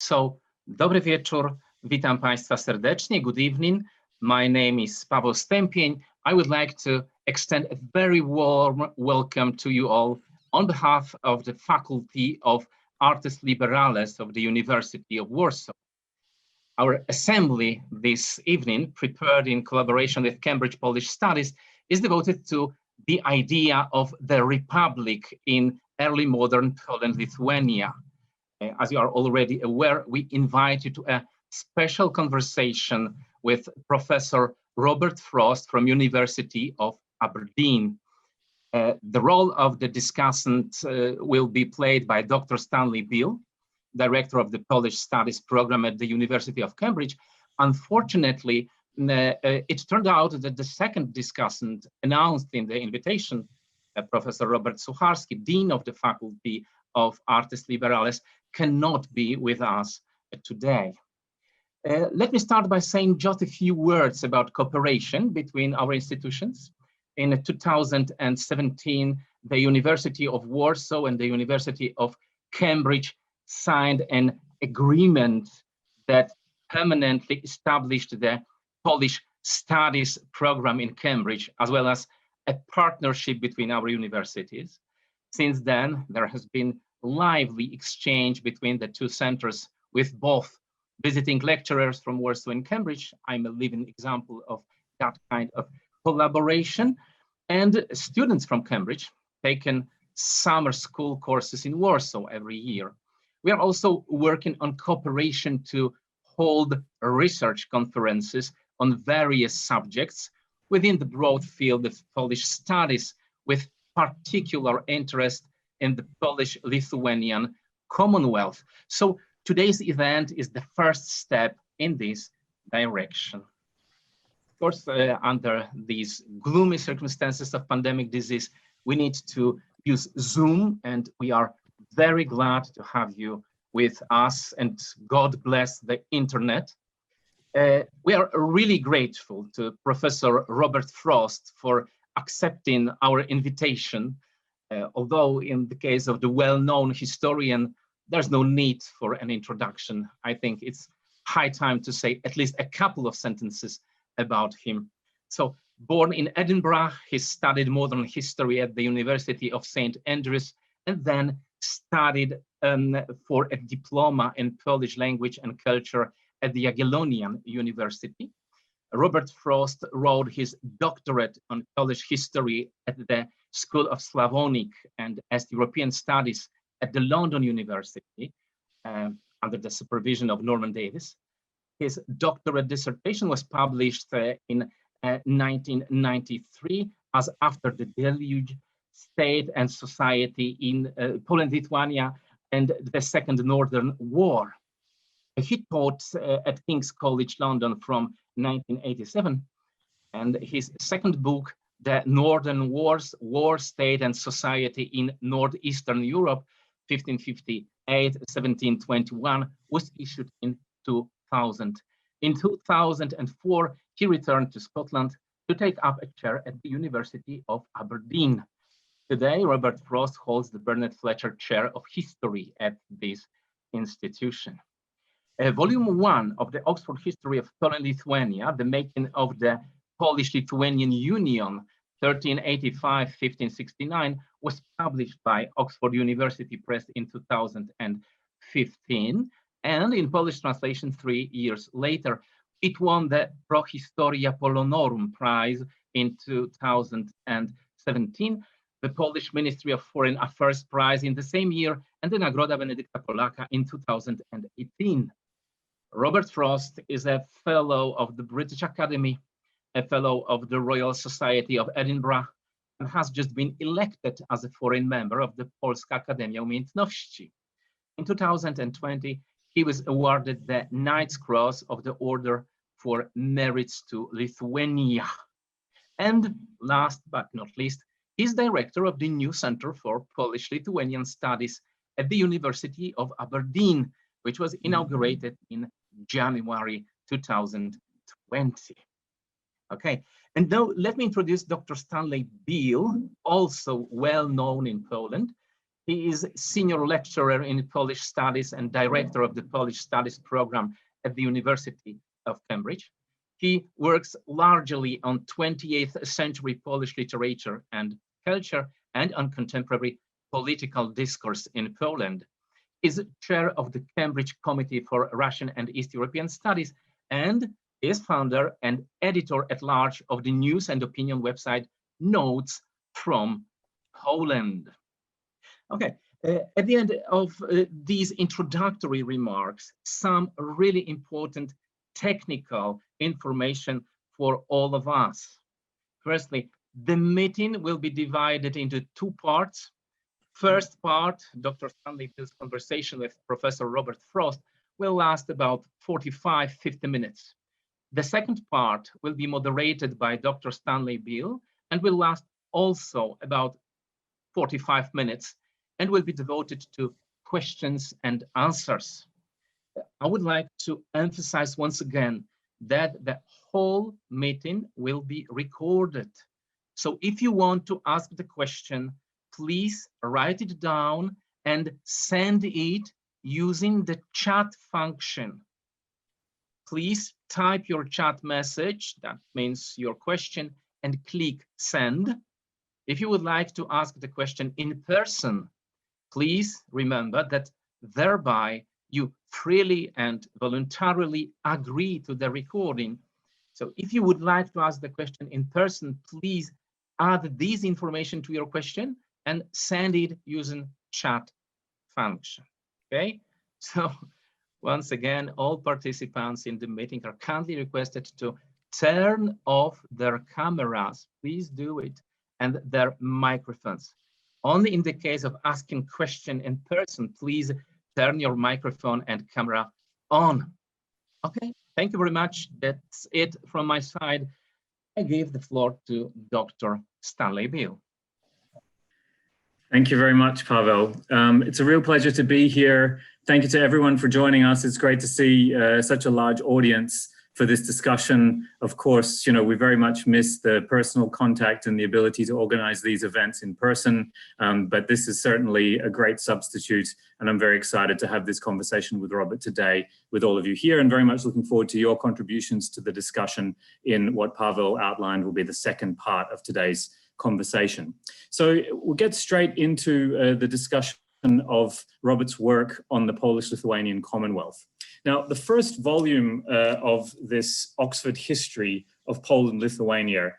So, dobry wieczór, witam Państwa serdecznie, good evening. My name is Paweł Stępień. I would like to extend a very warm welcome to you all on behalf of the Faculty of Artes Liberales of the University of Warsaw. Our assembly this evening, prepared in collaboration with Cambridge Polish Studies, is devoted to the idea of the Republic in early modern Poland-Lithuania. As you are already aware, we invite you to a special conversation with Professor Robert Frost from University of Aberdeen. The role of the discussant will be played by Dr. Stanley Beale, director of the Polish Studies program at the University of Cambridge. Unfortunately, it turned out that the second discussant announced in the invitation, Professor Robert Sucharski, Dean of the Faculty of Artes Liberales, cannot be with us today. Let me start by saying just a few words about cooperation between our institutions. In 2017, the University of Warsaw and the University of Cambridge signed an agreement that permanently established the Polish Studies program in Cambridge, as well as a partnership between our universities. Since then, there has been lively exchange between the two centers, with both visiting lecturers from Warsaw and Cambridge. I'm a living example of that kind of collaboration, and students from Cambridge taking summer school courses in Warsaw every year. We are also working on cooperation to hold research conferences on various subjects within the broad field of Polish studies, with particular interest in the Polish-Lithuanian Commonwealth. So today's event is the first step in this direction. Of course, under these gloomy circumstances of pandemic disease, we need to use Zoom, and we are very glad to have you with us, and God bless the internet. We are really grateful to Professor Robert Frost for accepting our invitation. Although in the case of the well-known historian, there's no need for an introduction. I think it's high time to say at least a couple of sentences about him. So, born in Edinburgh, he studied modern history at the University of St. Andrews, and then studied for a diploma in Polish language and culture at the Jagiellonian University. Robert Frost wrote his doctorate on Polish history at the School of Slavonic and East European Studies at the London University under the supervision of Norman Davis. His doctorate dissertation was published in 1993 as After the Deluge, State and Society in Poland-Lithuania and the Second Northern War. He taught at King's College London from 1987, and his second book, The Northern Wars, War, State and Society in Northeastern Europe, 1558-1721, was issued in 2000. In 2004, he returned to Scotland to take up a chair at the University of Aberdeen. Today, Robert Frost holds the Bernard Fletcher Chair of History at this institution. Volume 1 of the Oxford History of Poland-Lithuania, The Making of the Polish-Lithuanian Union, 1385-1569, was published by Oxford University Press in 2015, and in Polish translation 3 years later, it won the Pro Historia Polonorum Prize in 2017, the Polish Ministry of Foreign Affairs Prize in the same year, and the Nagroda Benedykta Polaka in 2018. Robert Frost is a fellow of the British Academy, a fellow of the Royal Society of Edinburgh, and has just been elected as a foreign member of the Polska Akademia Umiejętności. In 2020, he was awarded the Knight's Cross of the Order for Merits to Lithuania. And last but not least, he's director of the new Center for Polish-Lithuanian Studies at the University of Aberdeen, which was inaugurated in January 2020. Okay, and now let me introduce Dr. Stanley Beale, also well known in Poland. He is senior lecturer in Polish studies and director of the Polish studies program at the University of Cambridge. He works largely on 20th century Polish literature and culture and on contemporary political discourse in Poland. Is chair of the Cambridge Committee for Russian and East European Studies and is founder and editor-at-large of the news and opinion website Notes from Poland. Okay, at the end of these introductory remarks, some really important technical information for all of us. Firstly, the meeting will be divided into two parts. First part, Dr. Stanley Beale's conversation with Professor Robert Frost will last about 45-50 minutes. The second part will be moderated by Dr. Stanley Beale and will last also about 45 minutes and will be devoted to questions and answers. I would like to emphasize once again that the whole meeting will be recorded. So if you want to ask the question, please write it down and send it using the chat function. Please type your chat message, that means your question, and click send. If you would like to ask the question in person, please remember that thereby you freely and voluntarily agree to the recording. So if you would like to ask the question in person, please add this information to your question and send it using chat function, okay? So once again, all participants in the meeting are kindly requested to turn off their cameras, please do it, and their microphones. Only in the case of asking question in person, please turn your microphone and camera on. Okay, thank you very much. That's it from my side. I give the floor to Dr. Stanley Beale. Thank you very much, Paweł. It's a real pleasure to be here. Thank you to everyone for joining us. It's great to see such a large audience for this discussion. Of course, you know, we very much miss the personal contact and the ability to organize these events in person, but this is certainly a great substitute, and I'm very excited to have this conversation with Robert today with all of you here, and very much looking forward to your contributions to the discussion in what Paweł outlined will be the second part of today's conversation. So we'll get straight into the discussion of Robert's work on the Polish-Lithuanian Commonwealth. Now, the first volume of this Oxford History of Poland-Lithuania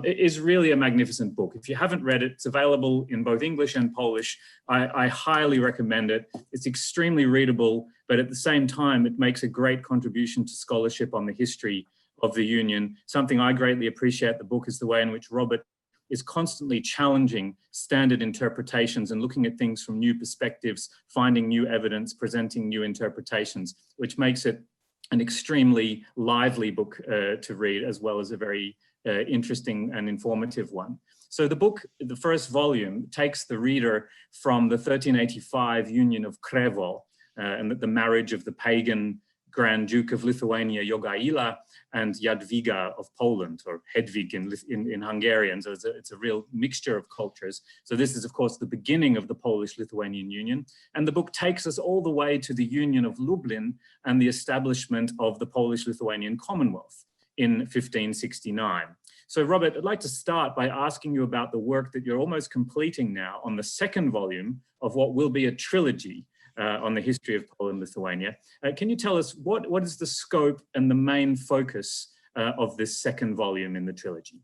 is really a magnificent book. If you haven't read it, it's available in both English and Polish. I highly recommend it. It's extremely readable, but at the same time, it makes a great contribution to scholarship on the history of the Union. Something I greatly appreciate the book is the way in which Robert is constantly challenging standard interpretations and looking at things from new perspectives, finding new evidence, presenting new interpretations, which makes it an extremely lively book to read, as well as a very interesting and informative one. So the book, the first volume, takes the reader from the 1385 Union of Krzewo and the marriage of the pagan Grand Duke of Lithuania, Jogaila, and Jadwiga of Poland, or Hedwig in Hungarian. So it's a real mixture of cultures. So this is, of course, the beginning of the Polish-Lithuanian Union. And the book takes us all the way to the Union of Lublin and the establishment of the Polish-Lithuanian Commonwealth in 1569. So Robert, I'd like to start by asking you about the work that you're almost completing now on the second volume of what will be a trilogy on the history of Poland-Lithuania. Can you tell us what is the scope and the main focus of this second volume in the trilogy?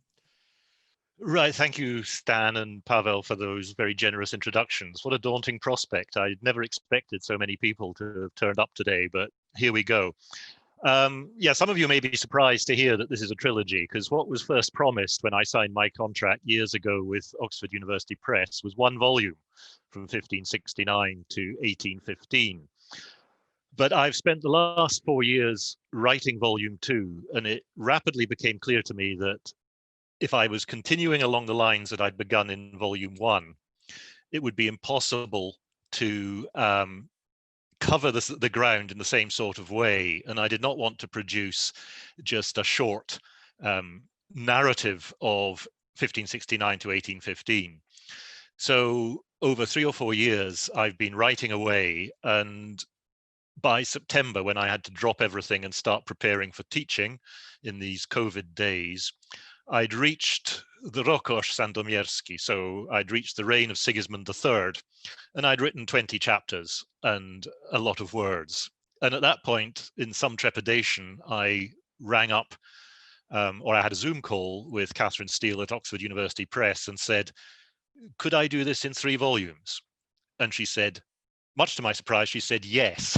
Right, thank you, Stan and Paweł, for those very generous introductions. What a daunting prospect. I'd never expected so many people to have turned up today, but here we go. Yeah, some of you may be surprised to hear that this is a trilogy, because what was first promised when I signed my contract years ago with Oxford University Press was one volume from 1569 to 1815. But I've spent the last 4 years writing volume 2, and it rapidly became clear to me that if I was continuing along the lines that I'd begun in volume 1, it would be impossible to cover the ground in the same sort of way. And I did not want to produce just a short narrative of 1569 to 1815. So over 3 or 4 years, I've been writing away, and by September, when I had to drop everything and start preparing for teaching in these COVID days, I'd reached the Rokosz Sandomierski, so I'd reached the reign of Sigismund III, and I'd written 20 chapters and a lot of words. And at that point, in some trepidation, I rang up, or I had a Zoom call with Catherine Steele at Oxford University Press and said, could I do this in 3 volumes? And she said, much to my surprise, she said yes.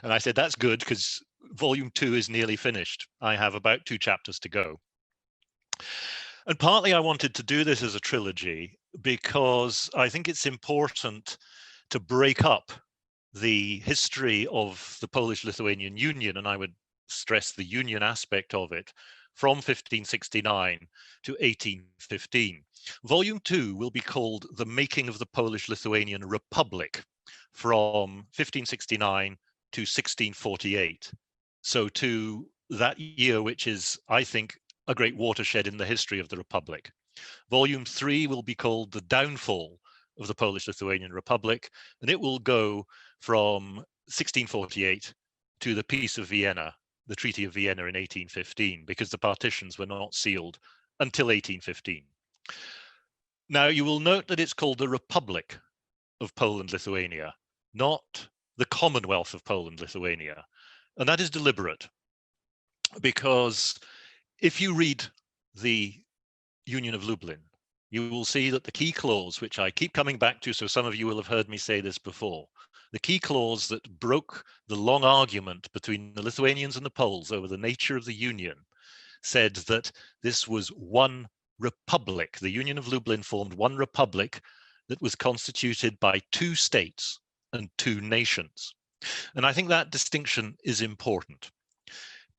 And I said, that's good, because volume 2 is nearly finished. I have about 2 chapters to go. And partly I wanted to do this as a trilogy because I think it's important to break up the history of the Polish-Lithuanian Union, and I would stress the union aspect of it, from 1569 to 1815. Volume 2 will be called The Making of the Polish-Lithuanian Republic, from 1569 to 1648. So to that year, which is, I think, a great watershed in the history of the Republic. Volume 3 will be called The Downfall of the Polish-Lithuanian Republic, and it will go from 1648 to the Peace of Vienna, the Treaty of Vienna in 1815, because the partitions were not sealed until 1815. Now, you will note that it's called the Republic of Poland-Lithuania, not the Commonwealth of Poland-Lithuania. And that is deliberate, because if you read the Union of Lublin, you will see that the key clause, which I keep coming back to, so some of you will have heard me say this before, the key clause that broke the long argument between the Lithuanians and the Poles over the nature of the Union, said that this was one republic. The Union of Lublin formed one republic that was constituted by 2 states and 2 nations. And I think that distinction is important,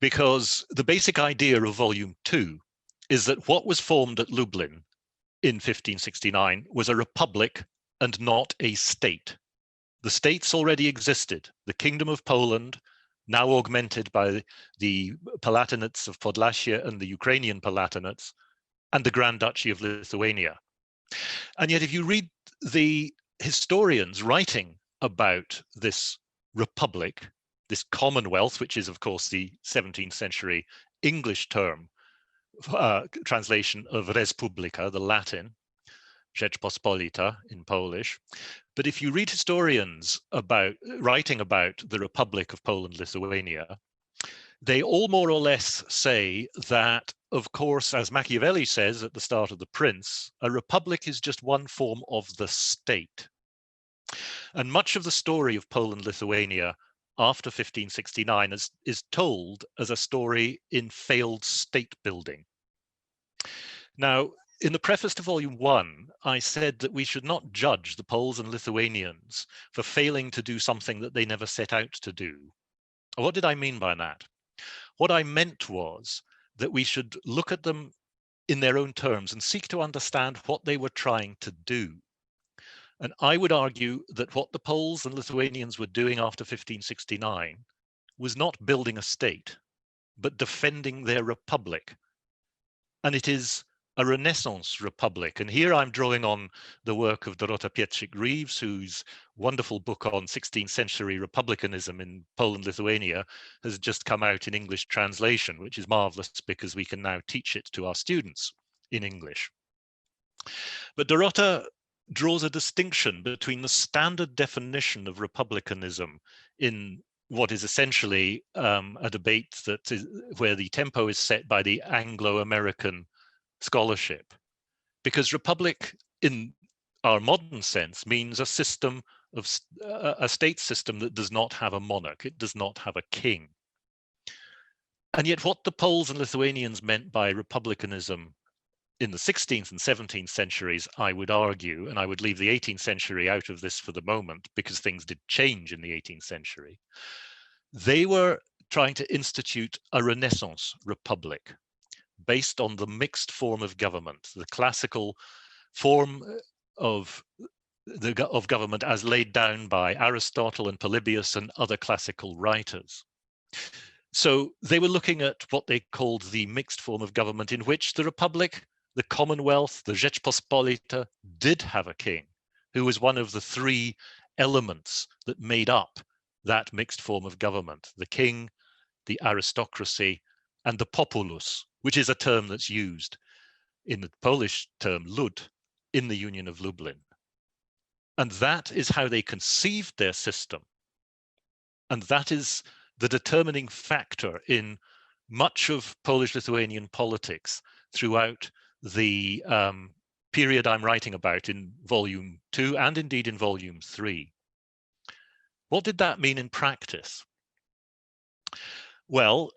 because the basic idea of Volume 2 is that what was formed at Lublin in 1569 was a republic and not a state. The states already existed. The Kingdom of Poland, now augmented by the Palatinates of Podlasie and the Ukrainian Palatinates, and the Grand Duchy of Lithuania. And yet, if you read the historians writing about this republic, this Commonwealth, which is, of course, the 17th century English term, translation of res publica, the Latin, Rzeczpospolita in Polish. But if you read historians writing about the Republic of Poland-Lithuania, they all more or less say that, of course, as Machiavelli says at the start of The Prince, a republic is just one form of the state. And much of the story of Poland-Lithuania after 1569 is told as a story in failed state building. Now, in the preface to Volume 1, I said that we should not judge the Poles and Lithuanians for failing to do something that they never set out to do. What did I mean by that? What I meant was that we should look at them in their own terms and seek to understand what they were trying to do. And I would argue that what the Poles and Lithuanians were doing after 1569 was not building a state, but defending their republic. And it is a Renaissance republic. And here I'm drawing on the work of Dorota Pietrzyk-Reeves, whose wonderful book on 16th century republicanism in Poland-Lithuania has just come out in English translation, which is marvelous because we can now teach it to our students in English. But Dorota draws a distinction between the standard definition of republicanism in what is essentially a debate that is, where the tempo is set by the Anglo-American scholarship, because republic in our modern sense means a system of a state system that does not have a monarch, it does not have a king. And yet what the Poles and Lithuanians meant by republicanism in the 16th and 17th centuries, I would argue, and I would leave the 18th century out of this for the moment because things did change in the 18th century, they were trying to institute a Renaissance republic based on the mixed form of government, the classical form of government as laid down by Aristotle and Polybius and other classical writers. So they were looking at what they called the mixed form of government, in which the Republic, the Commonwealth, the Rzeczpospolita did have a king, who was one of the three elements that made up that mixed form of government: the king, the aristocracy, and the populus, which is a term that's used in the Polish term lud in the Union of Lublin. And that is how they conceived their system. And that is the determining factor in much of Polish-Lithuanian politics throughout the period I'm writing about in volume 2 and indeed in volume 3. What did that mean in practice? Well,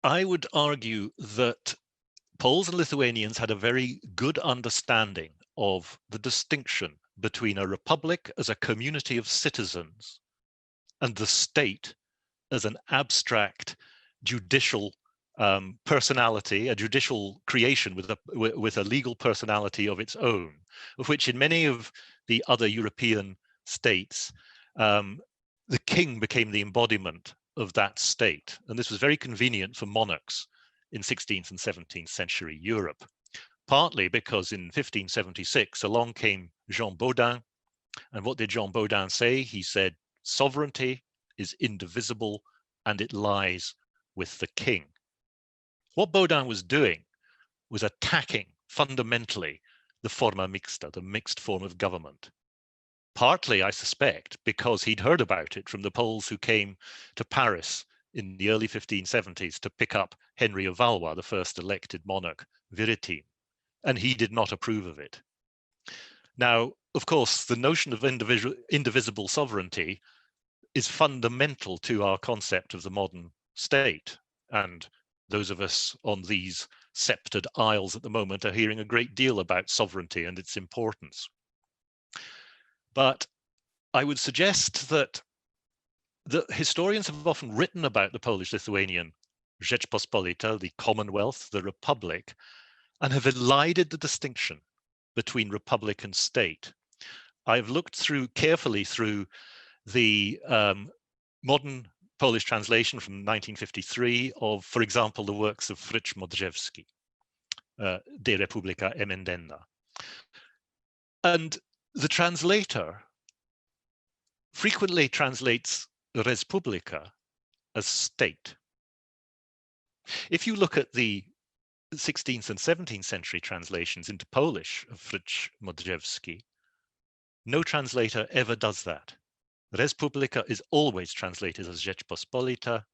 I would argue that Poles and Lithuanians had a very good understanding of the distinction between a republic as a community of citizens and the state as an abstract judicial personality, a judicial creation with a legal personality of its own, of which in many of the other European states, the king became the embodiment of that state. And this was very convenient for monarchs in 16th and 17th century Europe, partly because in 1576 along came Jean Baudin. And what did Jean Baudin say? He said, sovereignty is indivisible and it lies with the king. What Baudin was doing was attacking fundamentally the forma mixta, the mixed form of government. Partly, I suspect, because he'd heard about it from the Poles who came to Paris in the early 1570s to pick up Henry of Valois, the first elected monarch, viritim, and he did not approve of it. Now, of course, the notion of indivisible sovereignty is fundamental to our concept of the modern state, and those of us on these sceptred isles at the moment are hearing a great deal about sovereignty and its importance. But I would suggest that the historians have often written about the Polish-Lithuanian Rzeczpospolita, the Commonwealth, the Republic, and have elided the distinction between republic and state. I've looked carefully through the modern Polish translation from 1953 of, for example, the works of Frycz Modrzewski, De Republica Emendenna. And the translator frequently translates res publica as state. If you look at the 16th and 17th century translations into Polish of Frycz Modrzewski, no translator ever does that. Res publica is always translated as Rzeczpospolita,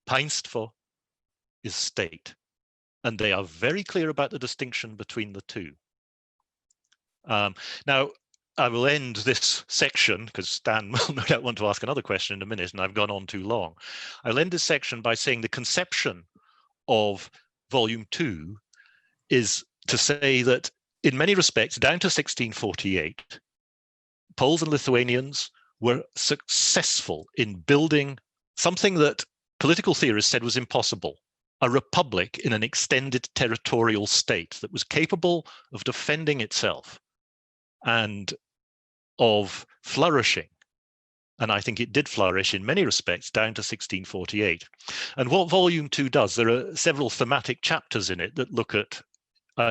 państwo is state, and they are very clear about the distinction between the two. Now, I will end this section, because Stan will no doubt want to ask another question in a minute, and I've gone on too long. I'll end this section by saying the conception of Volume 2 is to say that in many respects, down to 1648, Poles and Lithuanians were successful in building something that political theorists said was impossible, a republic in an extended territorial state that was capable of defending itself and of flourishing. And I think it did flourish in many respects down to 1648. And what Volume 2 does, there are several thematic chapters in it that look at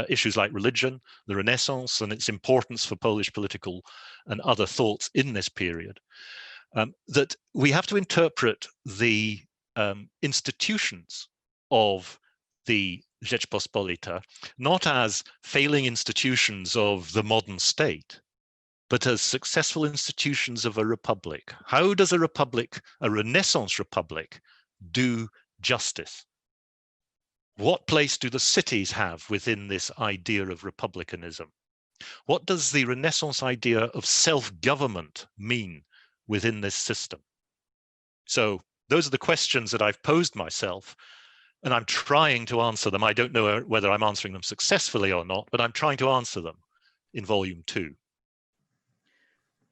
issues like religion, the Renaissance, and its importance for Polish political and other thoughts in this period, that we have to interpret the institutions of the Rzeczpospolita not as failing institutions of the modern state, but as successful institutions of a republic. How does a republic, a Renaissance republic, do justice? What place do the cities have within this idea of republicanism? What does the Renaissance idea of self-government mean within this system? So those are the questions that I've posed myself, and I'm trying to answer them. I don't know whether I'm answering them successfully or not, but I'm trying to answer them in Volume 2.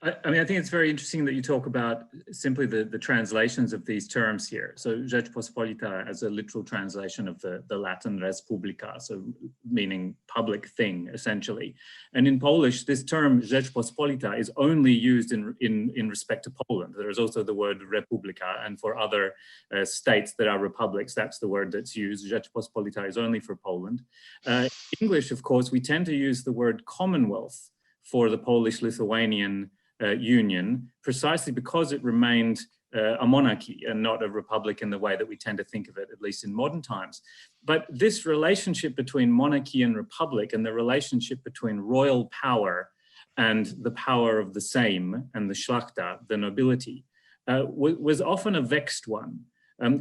I mean, I think it's very interesting that you talk about simply the translations of these terms here. So Rzeczpospolita as a literal translation of the Latin res publica, so meaning public thing, essentially. And in Polish, this term Rzeczpospolita is only used in respect to Poland. There is also the word republika, and for other states that are republics, that's the word that's used. Rzeczpospolita is only for Poland. In English, of course, we tend to use the word Commonwealth for the Polish-Lithuanian Union, precisely because it remained a monarchy and not a republic in the way that we tend to think of it, at least in modern times. But this relationship between monarchy and republic, and the relationship between royal power and the power of the Sejm and the Szlachta, the nobility, was often a vexed one.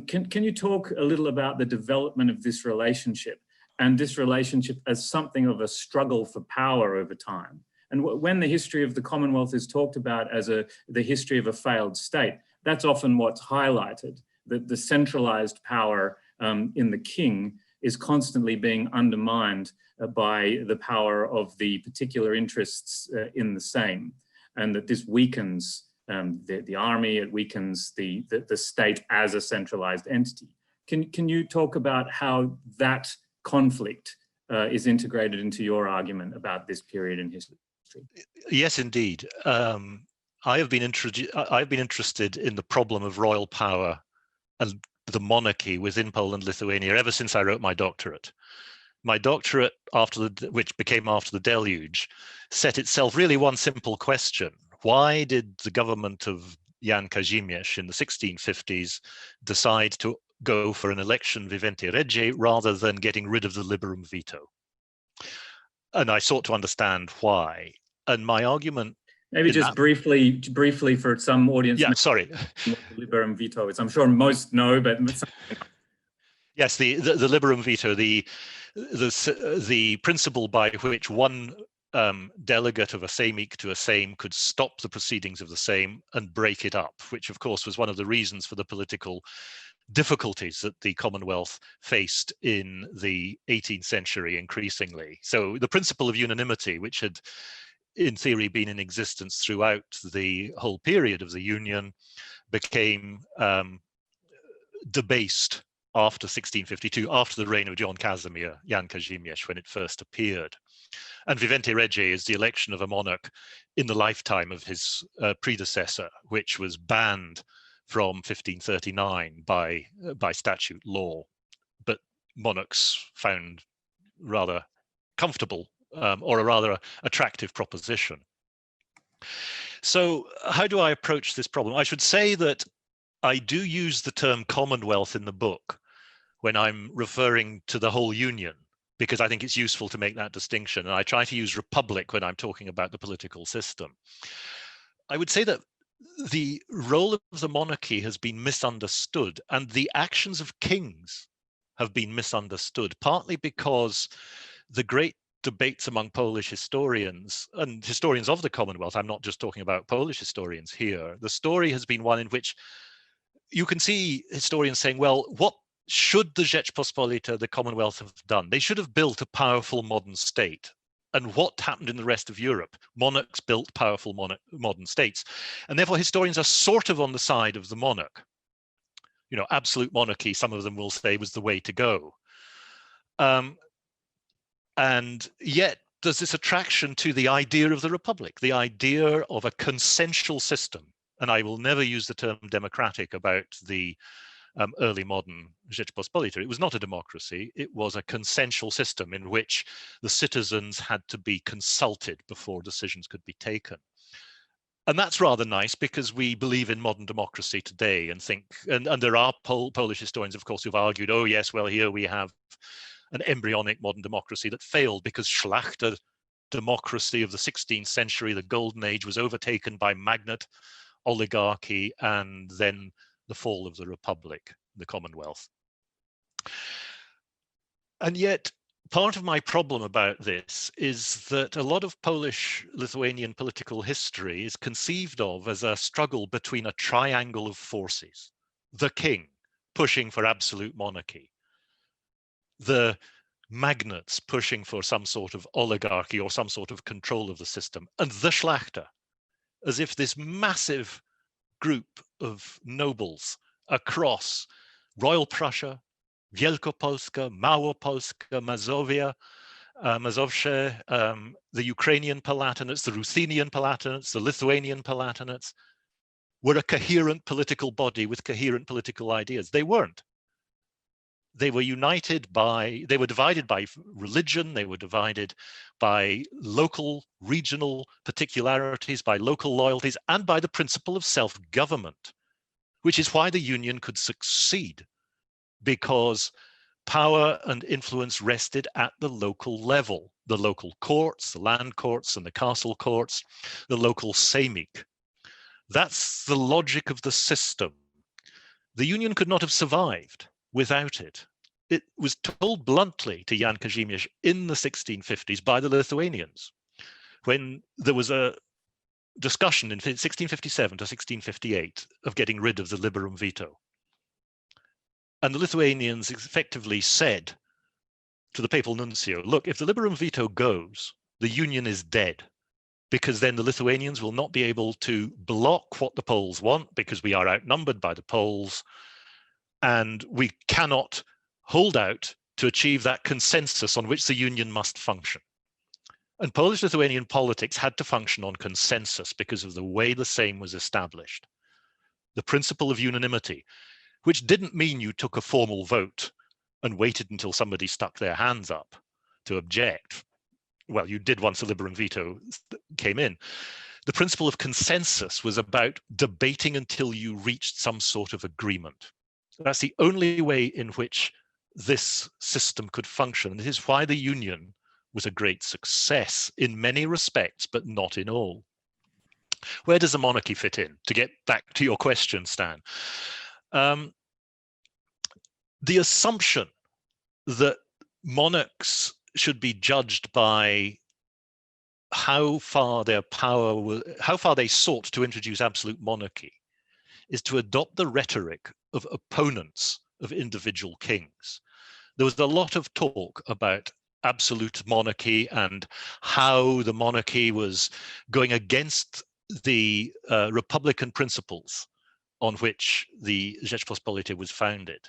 Can you talk a little about the development of this relationship, and this relationship as something of a struggle for power over time? And when the history of the Commonwealth is talked about as the history of a failed state, that's often what's highlighted, that the centralized power in the king is constantly being undermined by the power of the particular interests in the Sejm, and that this weakens the army, it weakens the state as a centralized entity. Can you talk about how that conflict is integrated into your argument about this period in history? Yes, indeed. I've been interested in the problem of royal power and the monarchy within Poland-Lithuania ever since I wrote my doctorate. My doctorate, which became after the deluge, set itself really one simple question. Why did the government of Jan Kazimierz in the 1650s decide to go for an election vivente rege rather than getting rid of the liberum veto? And I sought to understand why. And my argument... Maybe just briefly for some audience. Yeah, sorry. What the liberum veto is. I'm sure most know, but... Yes, the liberum veto, the principle by which one delegate of a Sejmik to a Sejm could stop the proceedings of the Sejm and break it up, which of course was one of the reasons for the political difficulties that the Commonwealth faced in the 18th century increasingly. So the principle of unanimity, which had in theory been in existence throughout the whole period of the Union, became debased after 1652, after the reign of Jan Kazimierz, when it first appeared. And vivente rege is the election of a monarch in the lifetime of his predecessor, which was banned from 1539 by statute law, but monarchs found rather comfortable or a rather attractive proposition. So how do I approach this problem? I should say that I do use the term Commonwealth in the book when I'm referring to the whole Union, because I think it's useful to make that distinction. And I try to use republic when I'm talking about the political system. I would say that the role of the monarchy has been misunderstood, and the actions of kings have been misunderstood, partly because the great debates among Polish historians and historians of the Commonwealth, I'm not just talking about Polish historians here, the story has been one in which you can see historians saying, well, what should the Rzeczpospolita, the Commonwealth, have done? They should have built a powerful modern state. And what happened in the rest of Europe? Monarchs built powerful modern states. And therefore, historians are sort of on the side of the monarch. You know, absolute monarchy, some of them will say, was the way to go. And yet, there's this attraction to the idea of the republic, the idea of a consensual system. And I will never use the term democratic about the early modern Rzeczpospolita. It was not a democracy, it was a consensual system in which the citizens had to be consulted before decisions could be taken. And that's rather nice because we believe in modern democracy today and think, and there are Polish historians, of course, who've argued, oh yes, well, here we have an embryonic modern democracy that failed because Szlachta democracy of the 16th century, the golden age, was overtaken by magnate oligarchy and then the fall of the Republic, the Commonwealth. And yet, part of my problem about this is that a lot of Polish-Lithuanian political history is conceived of as a struggle between a triangle of forces. The king pushing for absolute monarchy, the magnates pushing for some sort of oligarchy or some sort of control of the system, and the Szlachta, as if this massive group of nobles across Royal Prussia, Wielkopolska, Małopolska, Mazowsze, the Ukrainian Palatinates, the Ruthenian Palatinates, the Lithuanian Palatinates, were a coherent political body with coherent political ideas. They weren't. they were divided by religion, they were divided by local, regional particularities, by local loyalties, and by the principle of self-government, which is why the Union could succeed, because power and influence rested at the local level, the local courts, the land courts and the castle courts, the local sejmik. That's the logic of the system. The Union could not have survived without it. It was told bluntly to Jan Kazimierz in the 1650s by the Lithuanians, when there was a discussion in 1657 to 1658 of getting rid of the liberum veto. And the Lithuanians effectively said to the papal nuncio, look, if the liberum veto goes, the Union is dead, because then the Lithuanians will not be able to block what the Poles want, because we are outnumbered by the Poles, and we cannot hold out to achieve that consensus on which the Union must function. And Polish-Lithuanian politics had to function on consensus because of the way the Sejm was established. The principle of unanimity, which didn't mean you took a formal vote and waited until somebody stuck their hands up to object. Well, you did once the liberum veto came in. The principle of consensus was about debating until you reached some sort of agreement. That's the only way in which this system could function. And it is why the Union was a great success in many respects, but not in all. Where does the monarchy fit in? To get back to your question, Stan. The assumption that monarchs should be judged by how far they sought to introduce absolute monarchy is to adopt the rhetoric of opponents of individual kings. There was a lot of talk about absolute monarchy and how the monarchy was going against the republican principles on which the Rzeczpospolitej was founded.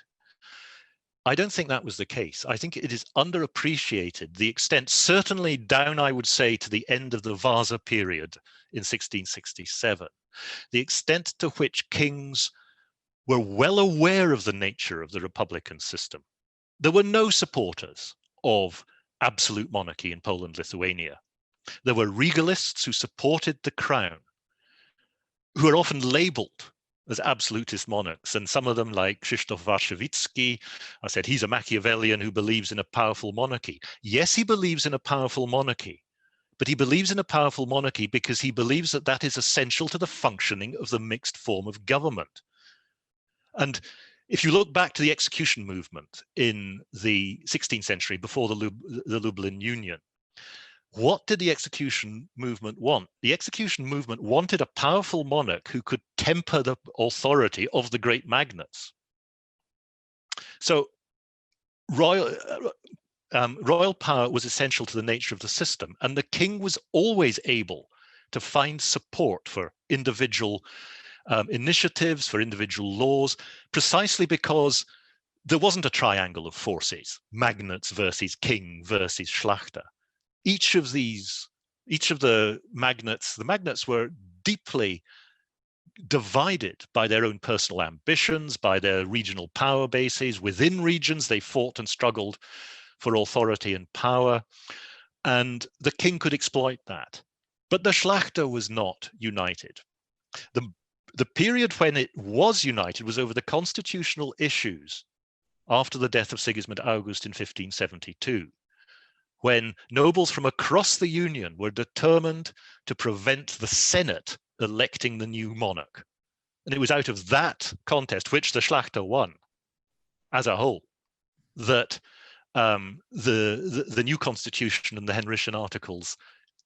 I don't think that was the case. I think it is underappreciated, the extent, certainly down, I would say, to the end of the Vasa period in 1667, the extent to which kings were well aware of the nature of the republican system. There were no supporters of absolute monarchy in Poland-Lithuania. There were regalists who supported the crown, who are often labeled as absolutist monarchs, and some of them, like Krzysztof Warszawicki, I said he's a Machiavellian who believes in a powerful monarchy. Yes, he believes in a powerful monarchy, but he believes in a powerful monarchy because he believes that that is essential to the functioning of the mixed form of government. And if you look back to the execution movement in the 16th century before the Lublin Union, what did the execution movement want? The execution movement wanted a powerful monarch who could temper the authority of the great magnates. So royal power was essential to the nature of the system, and the king was always able to find support for individual initiatives, for individual laws, precisely because there wasn't a triangle of forces, magnates versus king versus Szlachta. Each of the magnates were deeply divided by their own personal ambitions, by their regional power bases. Within regions, they fought and struggled for authority and power, and the king could exploit that. But the Szlachta was not united. The period when it was united was over the constitutional issues after the death of Sigismund August in 1572. When nobles from across the Union were determined to prevent the Senate electing the new monarch. And it was out of that contest, which the Szlachta won as a whole, that the new constitution and the Henrician Articles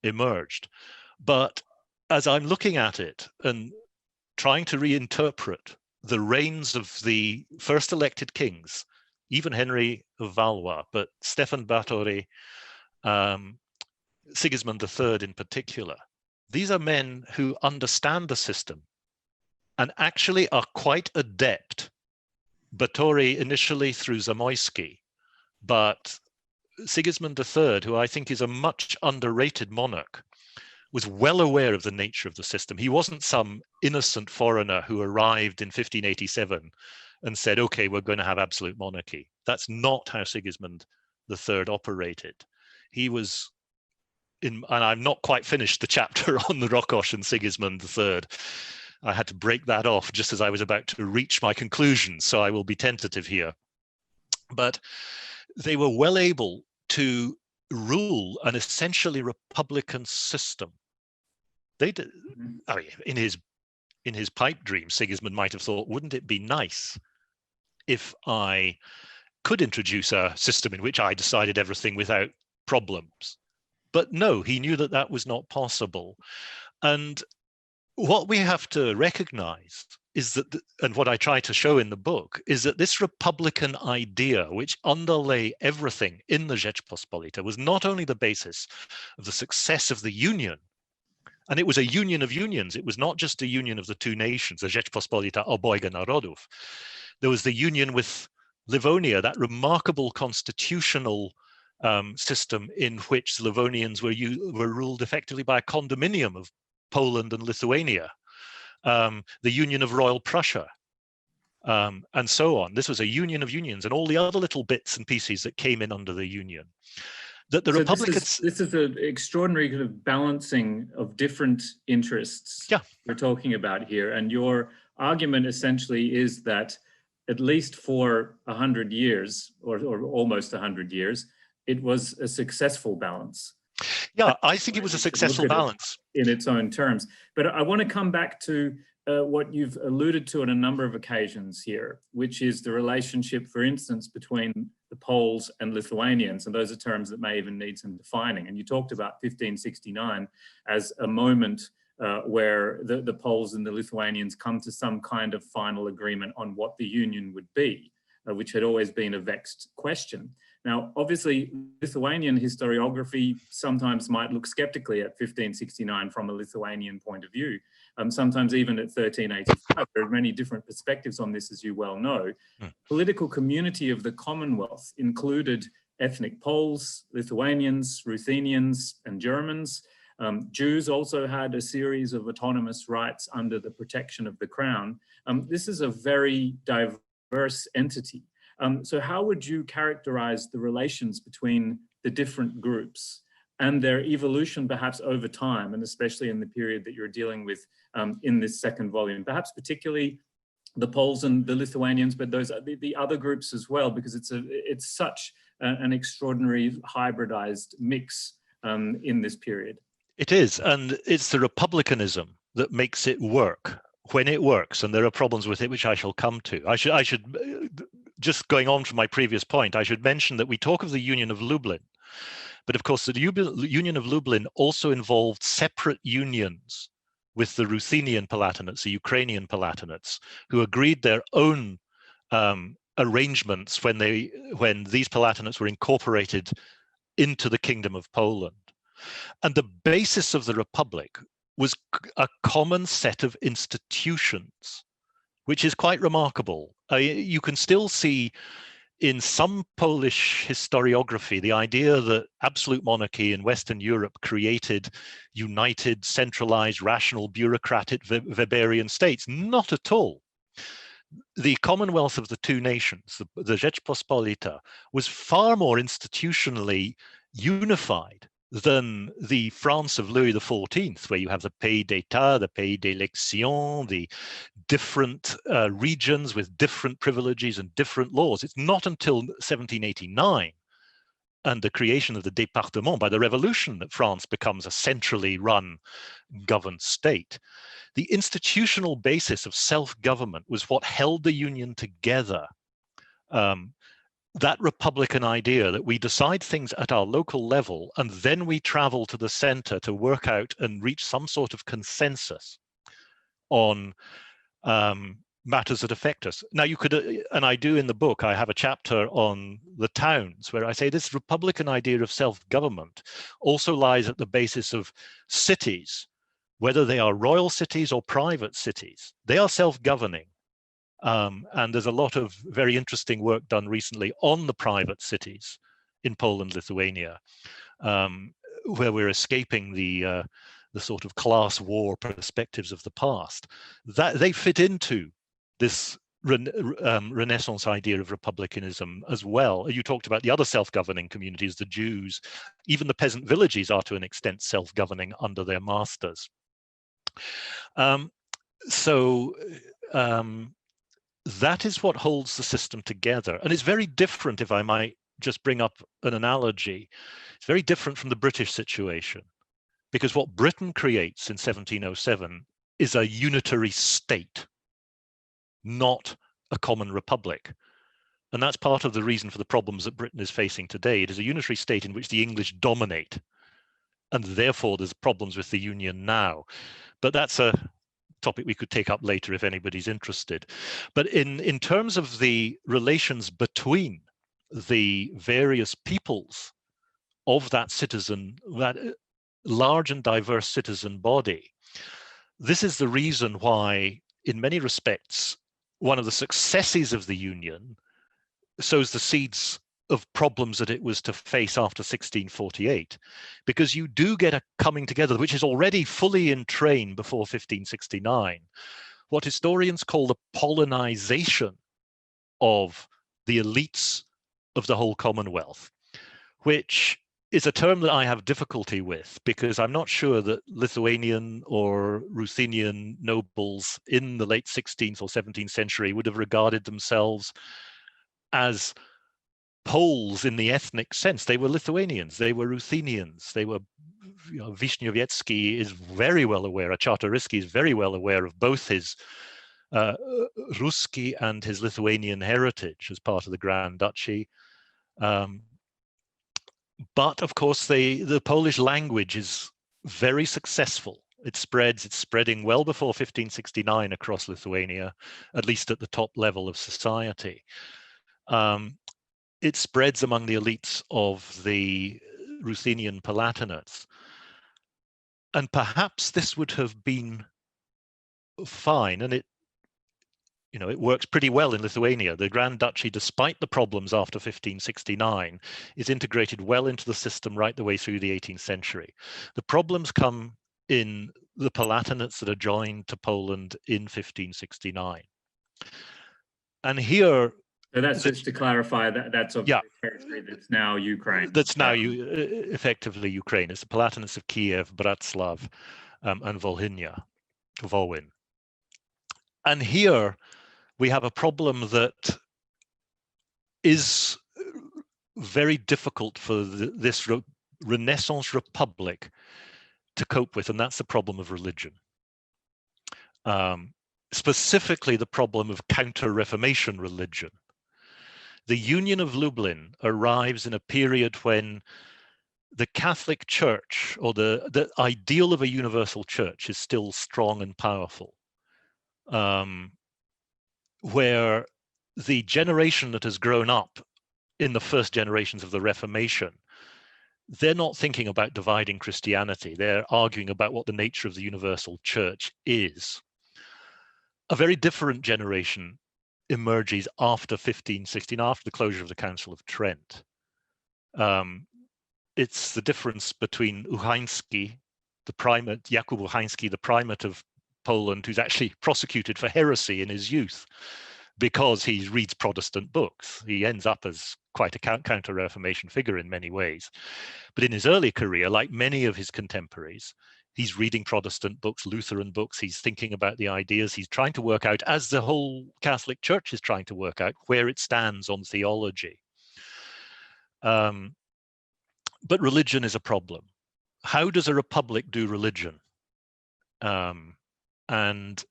emerged. But as I'm looking at it and trying to reinterpret the reigns of the first elected kings, even Henry of Valois, but Stefan Batory, Sigismund III in particular, these are men who understand the system and actually are quite adept. Batory initially through Zamoyski, but Sigismund III, who I think is a much underrated monarch, was well aware of the nature of the system. He wasn't some innocent foreigner who arrived in 1587 and said, okay, we're going to have absolute monarchy. That's not how Sigismund III operated. He was and I've not quite finished the chapter on the Rákosz and Sigismund III. I had to break that off just as I was about to reach my conclusion, so I will be tentative here. But they were well able to rule an essentially republican system. They did. I mean, in his pipe dream, Sigismund might have thought, wouldn't it be nice if I could introduce a system in which I decided everything without problems? But no, he knew that that was not possible. And what we have to recognize is that, and what I try to show in the book, is that this republican idea, which underlay everything in the Rzeczpospolita, was not only the basis of the success of the Union, and it was a union of unions. It was not just a union of the two nations, the Rzeczpospolita obojga narodów. There was the union with Livonia, that remarkable constitutional system in which Livonians were ruled effectively by a condominium of Poland and Lithuania, the Union of Royal Prussia, and so on. This was a union of unions, and all the other little bits and pieces that came in under the union. That the Republicans. This is an extraordinary kind of balancing of different interests we're talking about here, and your argument essentially is that at least for 100 years, or almost 100 years, it was a successful balance. Yeah, I think it was a successful balance in its own terms. But I want to come back to what you've alluded to on a number of occasions here, which is the relationship, for instance, between the Poles and Lithuanians. And those are terms that may even need some defining. And you talked about 1569 as a moment where the Poles and the Lithuanians come to some kind of final agreement on what the union would be, which had always been a vexed question. Now, obviously, Lithuanian historiography sometimes might look skeptically at 1569 from a Lithuanian point of view, sometimes even at 1385. There are many different perspectives on this, as you well know. Political community of the Commonwealth included ethnic Poles, Lithuanians, Ruthenians, and Germans. Jews also had a series of autonomous rights under the protection of the crown. This is a very diverse entity. So how would you characterize the relations between the different groups and their evolution perhaps over time, and especially in the period that you're dealing with in this second volume, perhaps particularly the Poles and the Lithuanians, but those the other groups as well, because it's such an extraordinary hybridized mix in this period. It is, and it's the republicanism that makes it work when it works, and there are problems with it which I shall come to. I should just going on from my previous point, I should mention that we talk of the Union of Lublin, but of course the Union of Lublin also involved separate unions with the Ruthenian Palatinates, the Ukrainian Palatinates, who agreed their own arrangements when these Palatinates were incorporated into the Kingdom of Poland. And the basis of the Republic was a common set of institutions, which is quite remarkable. You can still see in some Polish historiography the idea that absolute monarchy in Western Europe created united, centralized, rational, bureaucratic Weberian states. Not at all. The Commonwealth of the two nations, the Rzeczpospolita, was far more institutionally unified than the France of Louis XIV, where you have the Pays d'État, the Pays d'Élection, the different regions with different privileges and different laws. It's not until 1789 and the creation of the département by the revolution that France becomes a centrally run governed state. The institutional basis of self-government was what held the Union together. That republican idea that we decide things at our local level and then we travel to the center to work out and reach some sort of consensus on matters that affect us. Now you could, and I do in the book, I have a chapter on the towns where I say this republican idea of self-government also lies at the basis of cities, whether they are royal cities or private cities. They are self-governing. And there's a lot of very interesting work done recently on the private cities in Poland, Lithuania, where we're escaping the sort of class war perspectives of the past. That they fit into this Renaissance idea of republicanism as well. You talked about the other self-governing communities, the Jews, even the peasant villages are to an extent self-governing under their masters. That is what holds the system together. And it's very different, if I might just bring up an analogy, it's very different from the British situation, because what Britain creates in 1707 is a unitary state, not a common republic. And that's part of the reason for the problems that Britain is facing today. It is a unitary state in which the English dominate, and therefore there's problems with the Union now. But that's a topic we could take up later if anybody's interested. But in terms of the relations between the various peoples of that large and diverse citizen body, this is the reason why, in many respects, one of the successes of the Union sows the seeds of problems that it was to face after 1648, because you do get a coming together which is already fully in train before 1569, what historians call the Polonization of the elites of the whole Commonwealth, which is a term that I have difficulty with, because I'm not sure that Lithuanian or Ruthenian nobles in the late 16th or 17th century would have regarded themselves as Poles in the ethnic sense. They were Lithuanians, they were Ruthenians, they were, Wiśniowiecki is very well aware, Czartoryski is very well aware of both his Ruski and his Lithuanian heritage as part of the Grand Duchy. But of course, the Polish language is very successful. It's spreading well before 1569 across Lithuania, at least at the top level of society. It spreads among the elites of the Ruthenian Palatinates. And perhaps this would have been fine, and it works pretty well in Lithuania. The Grand Duchy, despite the problems after 1569, is integrated well into the system right the way through the 18th century. The problems come in the Palatinates that are joined to Poland in 1569. And here, so that's just to clarify that's a territory that's now Ukraine. That's now effectively Ukraine. It's the Palatinates of Kiev, Bratslav, and Volyn. And here we have a problem that is very difficult for this Renaissance Republic to cope with, and that's the problem of religion. Specifically, the problem of counter-Reformation religion. The Union of Lublin arrives in a period when the Catholic Church, or the ideal of a universal church, is still strong and powerful, where the generation that has grown up in the first generations of the Reformation, they're not thinking about dividing Christianity. They're arguing about what the nature of the universal church is. A very different generation emerges after 1516, after the closure of the Council of Trent. It's the difference between Uchański, the primate, Jakub Uchański, the primate of Poland, who's actually prosecuted for heresy in his youth because he reads Protestant books. He ends up as quite a counter-Reformation figure in many ways. But in his early career, like many of his contemporaries, he's reading Protestant books, Lutheran books, he's thinking about the ideas, he's trying to work out, as the whole Catholic Church is trying to work out, where it stands on theology. But religion is a problem. How does a republic do religion? And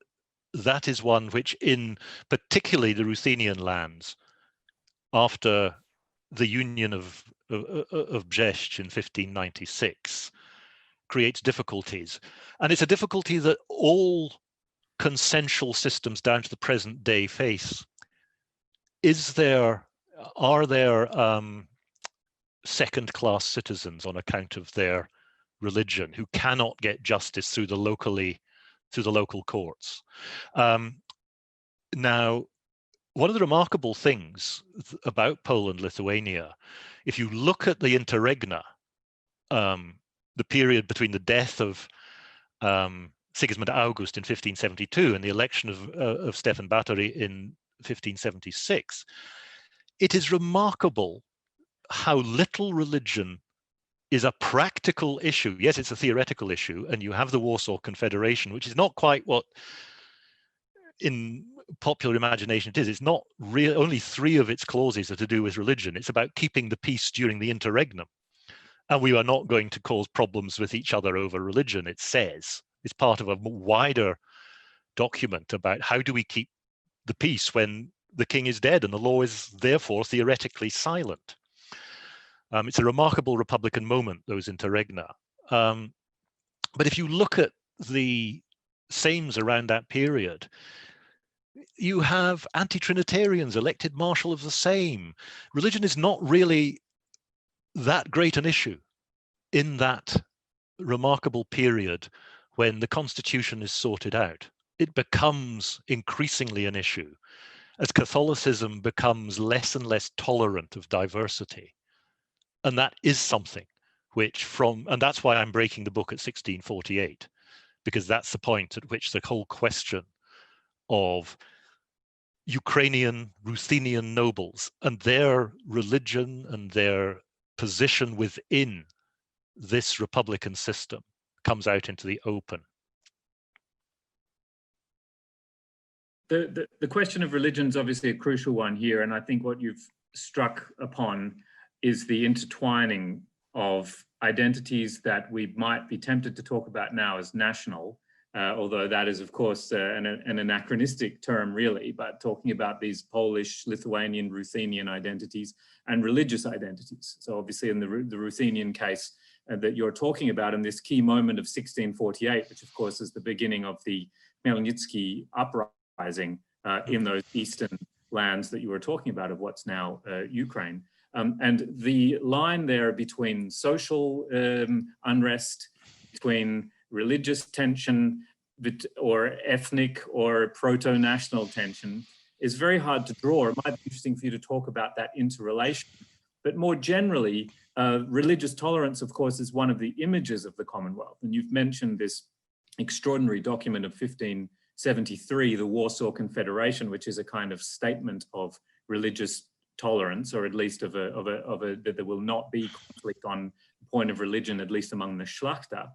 that is one which, in particularly the Ruthenian lands, after the Union of Brest in 1596, creates difficulties. And it's a difficulty that all consensual systems down to the present day face. Are there second-class citizens on account of their religion who cannot get justice through the local courts? Now, one of the remarkable things about Poland-Lithuania, if you look at the interregna, the period between the death of Sigismund August in 1572 and the election of Stefan Batory in 1576, it is remarkable how little religion is a practical issue. Yes, it's a theoretical issue, and you have the Warsaw Confederation, which is not quite what in popular imagination it is. It's not real. Only 3 of its clauses are to do with religion. It's about keeping the peace during the interregnum. And we are not going to cause problems with each other over religion, it says. It's part of a wider document about how do we keep the peace when the king is dead and the law is therefore theoretically silent. It's a remarkable Republican moment, those interregna. But if you look at the Seims around that period, you have anti-Trinitarians elected Marshal of the Seim. Religion is not really that great an issue in that remarkable period when the constitution is sorted out. It becomes increasingly an issue as Catholicism becomes less and less tolerant of diversity. And that is something which and that's why I'm breaking the book at 1648, because that's the point at which the whole question of Ukrainian, Ruthenian nobles and their religion and their position within this republican system comes out into the open. The question of religion is obviously a crucial one here, and I think what you've struck upon is the intertwining of identities that we might be tempted to talk about now as national, although that is, of course, an anachronistic term, really, but talking about these Polish, Lithuanian, Ruthenian identities and religious identities. So obviously in the Ruthenian case that you're talking about, in this key moment of 1648, which of course is the beginning of the Khmelnytsky uprising in those eastern lands that you were talking about of what's now Ukraine. And the line there between social unrest, between religious tension or ethnic or proto-national tension is very hard to draw. It might be interesting for you to talk about that interrelation. But more generally, religious tolerance, of course, is one of the images of the Commonwealth. And you've mentioned this extraordinary document of 1573, the Warsaw Confederation, which is a kind of statement of religious tolerance, or at least that there will not be conflict on the point of religion, at least among the Szlachta.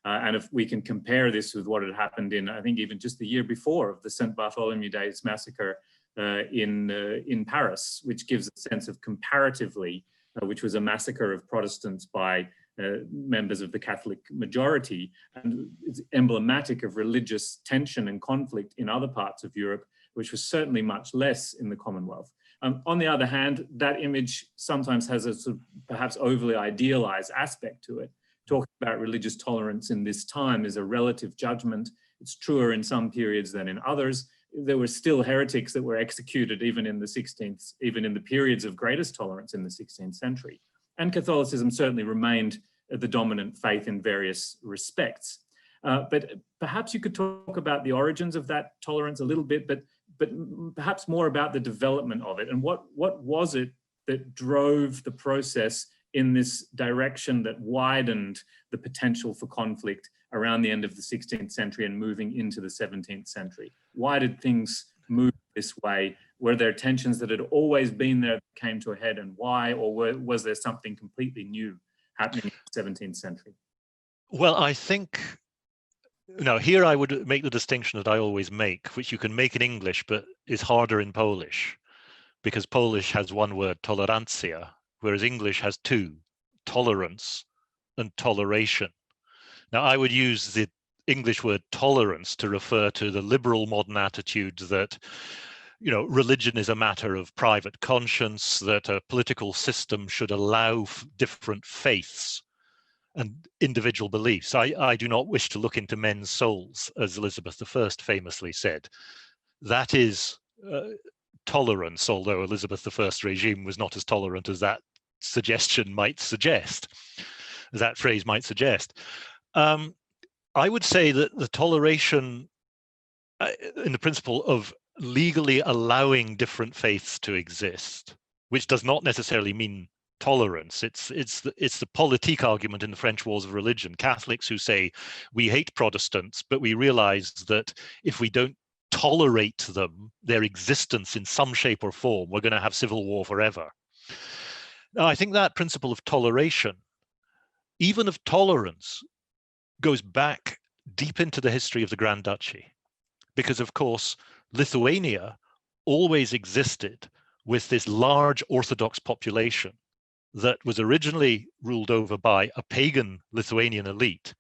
And if we can compare this with what had happened in, I think, even just the year before, of the St. Bartholomew Days massacre in Paris, which gives a sense of comparatively, which was a massacre of Protestants by members of the Catholic majority, and it's emblematic of religious tension and conflict in other parts of Europe, which was certainly much less in the Commonwealth. On the other hand, that image sometimes has a sort of perhaps overly idealized aspect to it. Talking about religious tolerance in this time is a relative judgment. It's truer in some periods than in others. There were still heretics that were executed even in the 16th, even in the periods of greatest tolerance in the 16th century. And Catholicism certainly remained the dominant faith in various respects. But perhaps you could talk about the origins of that tolerance a little bit, but perhaps more about the development of it, and what was it that drove the process in this direction that widened the potential for conflict around the end of the 16th century and moving into the 17th century? Why did things move this way? Were there tensions that had always been there that came to a head, and why? Or was there something completely new happening in the 17th century? Well, I think, here I would make the distinction that I always make, which you can make in English, but is harder in Polish, because Polish has one word, tolerancja, whereas English has two, tolerance and toleration. Now, I would use the English word tolerance to refer to the liberal modern attitude that, religion is a matter of private conscience, that a political system should allow different faiths and individual beliefs. I do not wish to look into men's souls, as Elizabeth I famously said. That is tolerance, although Elizabeth I's regime was not as tolerant as that suggestion might suggest, as that phrase might suggest. I would say that the toleration in the principle of legally allowing different faiths to exist, which does not necessarily mean tolerance. It's the politique argument in the French Wars of Religion. Catholics who say we hate Protestants, but we realize that if we don't tolerate them, their existence in some shape or form, we're going to have civil war forever. Now, I think that principle of toleration, even of tolerance, goes back deep into the history of the Grand Duchy, because of course Lithuania always existed with this large Orthodox population that was originally ruled over by a pagan Lithuanian elite,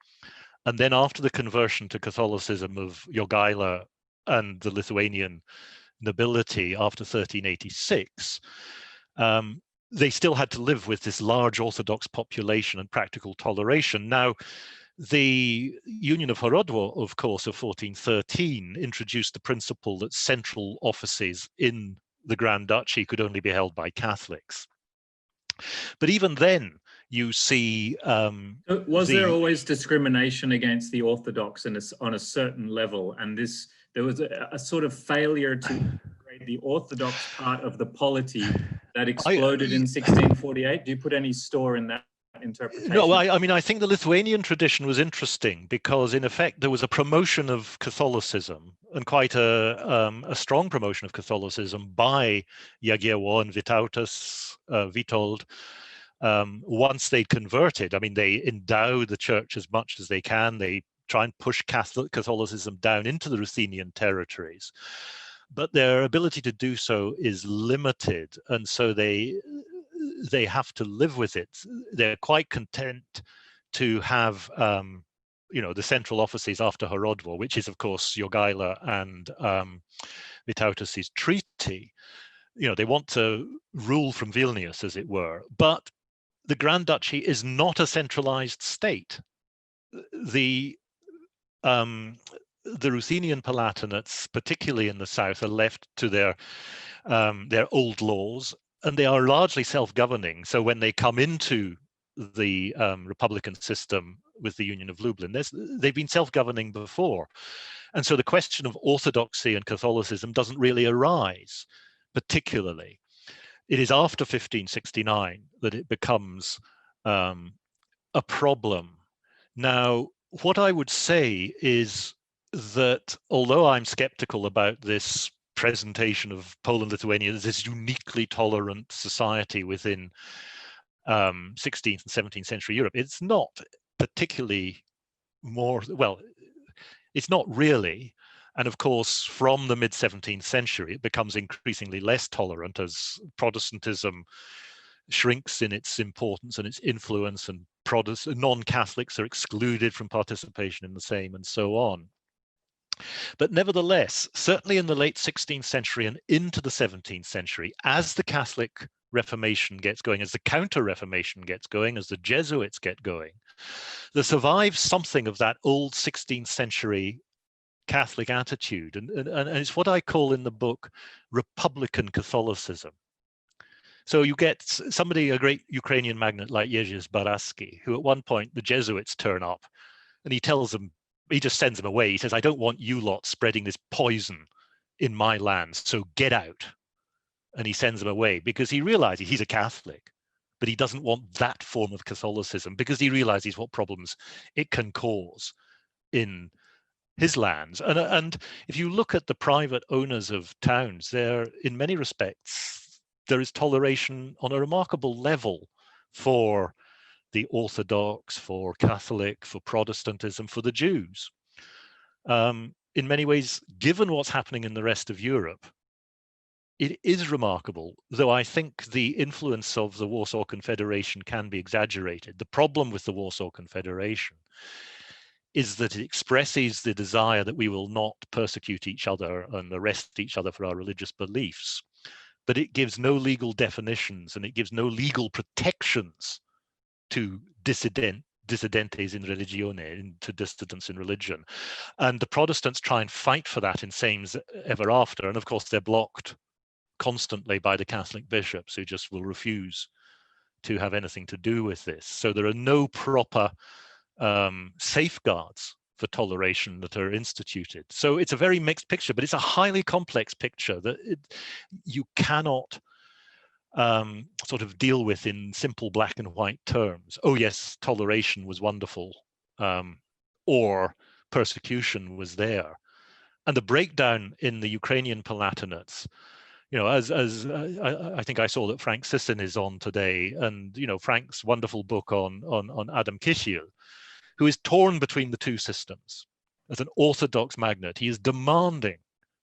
and then after the conversion to Catholicism of Jogaila and the Lithuanian nobility after 1386, they still had to live with this large Orthodox population and practical toleration. Now, the Union of Horodło, of course, of 1413 introduced the principle that central offices in the Grand Duchy could only be held by Catholics. But even then, you see... was there always discrimination against the Orthodox on a certain level? And there was a sort of failure to integrate the Orthodox part of the polity that exploded in 1648? Do you put any store in that interpretation? No, I mean, I think the Lithuanian tradition was interesting because, in effect, there was a promotion of Catholicism, and quite a strong promotion of Catholicism by Jagiełło and Vytautas, Witold. Once they converted, I mean, they endow the church as much as they can. They try and push Catholicism down into the Ruthenian territories, but their ability to do so is limited, and so they have to live with it. They're quite content to have, the central offices after Horodło, which is, of course, Jogaila and Vytautas's treaty. They want to rule from Vilnius, as it were. But the Grand Duchy is not a centralized state. The Ruthenian Palatinates, particularly in the south, are left to their old laws, and they are largely self-governing. So when they come into the republican system with the Union of Lublin, they've been self-governing before. And so the question of orthodoxy and Catholicism doesn't really arise, particularly. It is after 1569 that it becomes a problem. Now, what I would say is that although I'm skeptical about this presentation of Poland-Lithuania as this uniquely tolerant society within 16th and 17th century Europe, it's not particularly it's not really. And of course, from the mid-17th century, it becomes increasingly less tolerant as Protestantism shrinks in its importance and its influence, and non-Catholics are excluded from participation in the same, and so on. But nevertheless, certainly in the late 16th century and into the 17th century, as the Catholic Reformation gets going, as the Counter-Reformation gets going, as the Jesuits get going, there survives something of that old 16th century Catholic attitude. And it's what I call in the book Republican Catholicism. So you get somebody, a great Ukrainian magnate like Jerzy Zbaraski, who at one point the Jesuits turn up and he tells them, he just sends them away. He says, I don't want you lot spreading this poison in my lands, so get out. And he sends them away because he realizes he's a Catholic, but he doesn't want that form of Catholicism because he realizes what problems it can cause in his lands. And if you look at the private owners of towns, there, in many respects, there is toleration on a remarkable level for the Orthodox, for Catholic, for Protestantism, for the Jews. In many ways, given what's happening in the rest of Europe, it is remarkable, though I think the influence of the Warsaw Confederation can be exaggerated. The problem with the Warsaw Confederation is that it expresses the desire that we will not persecute each other and arrest each other for our religious beliefs, but it gives no legal definitions and it gives no legal protections to dissidentes in religione, to dissidents in religion. And the Protestants try and fight for that in Sejms ever after, and of course they're blocked constantly by the Catholic bishops who just will refuse to have anything to do with this. So there are no proper safeguards for toleration that are instituted. So it's a very mixed picture, but it's a highly complex picture that you cannot sort of deal with in simple black and white terms. Oh yes, toleration was wonderful, or persecution was there. And the breakdown in the Ukrainian Palatinates, as I think I saw that Frank Sisson is on today, and Frank's wonderful book on Adam Kisiel, who is torn between the two systems. As an Orthodox magnate, he is demanding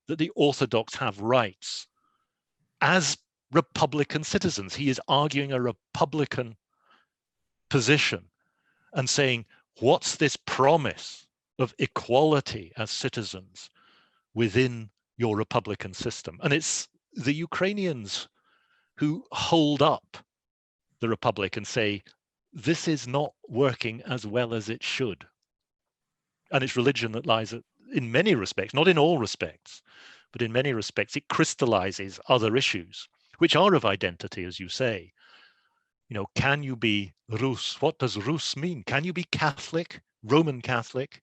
that the Orthodox have rights as Republican citizens. He is arguing a Republican position and saying, what's this promise of equality as citizens within your Republican system? And it's the Ukrainians who hold up the Republic and say, this is not working as well as it should. And it's religion that lies in many respects, not in all respects, but in many respects, it crystallizes other issues, which are of identity, as you say. Can you be Rus? What does Rus mean? Can you be Catholic, Roman Catholic,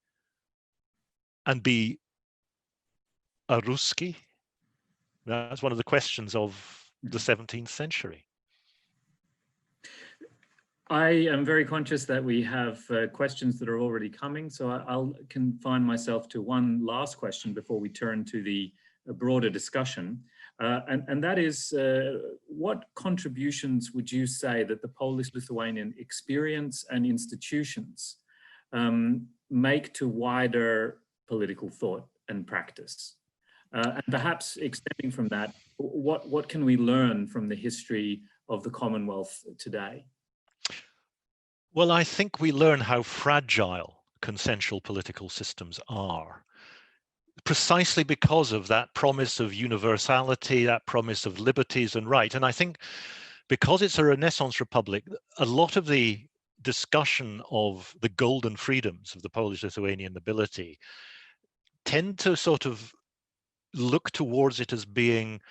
and be a Ruski? That's one of the questions of the 17th century. I am very conscious that we have questions that are already coming, so I'll confine myself to one last question before we turn to the broader discussion. And that is, what contributions would you say that the Polish-Lithuanian experience and institutions make to wider political thought and practice? And perhaps extending from that, what can we learn from the history of the Commonwealth today? Well, I think we learn how fragile consensual political systems are, precisely because of that promise of universality, that promise of liberties and right. And I think because it's a Renaissance republic, a lot of the discussion of the golden freedoms of the Polish-Lithuanian nobility tend to sort of look towards it as being,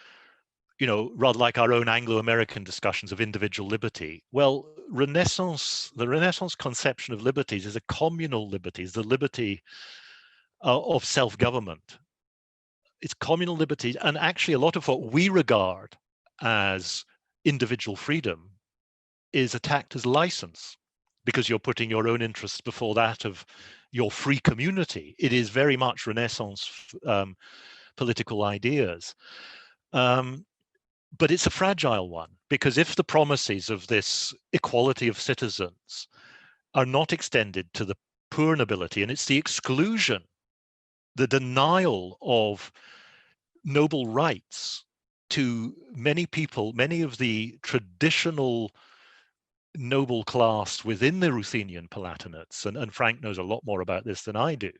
rather like our own Anglo-American discussions of individual liberty. Well, the Renaissance conception of liberties is a communal liberty, is the liberty of self-government. It's communal liberty, and actually a lot of what we regard as individual freedom is attacked as license, because you're putting your own interests before that of your free community. It is very much Renaissance political ideas. But it's a fragile one, because if the promises of this equality of citizens are not extended to the poor nobility, and it's the exclusion, the denial of noble rights to many people, many of the traditional noble class within the Ruthenian Palatinates, and Frank knows a lot more about this than I do,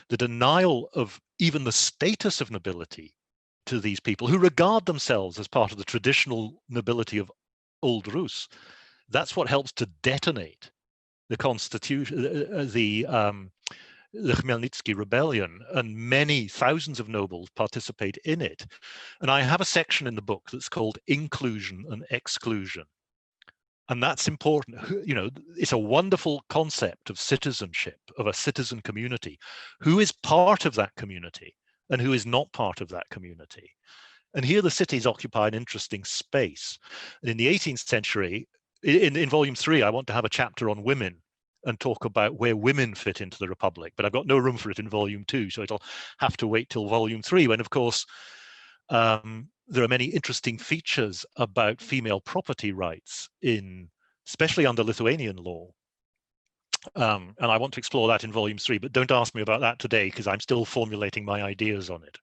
the denial of even the status of nobility to these people who regard themselves as part of the traditional nobility of Old Rus. That's what helps to detonate the constitution, the Khmelnytsky rebellion, and many thousands of nobles participate in it. And I have a section in the book that's called Inclusion and Exclusion. And that's important. It's a wonderful concept of citizenship, of a citizen community. Who is part of that community and who is not part of that community? And here the cities occupy an interesting space. And in the 18th century, in volume 3, I want to have a chapter on women and talk about where women fit into the Republic, but I've got no room for it in volume 2, so it'll have to wait till volume 3, when of course there are many interesting features about female property rights, especially under Lithuanian law. And I want to explore that in volume 3, but don't ask me about that today, because I'm still formulating my ideas on it.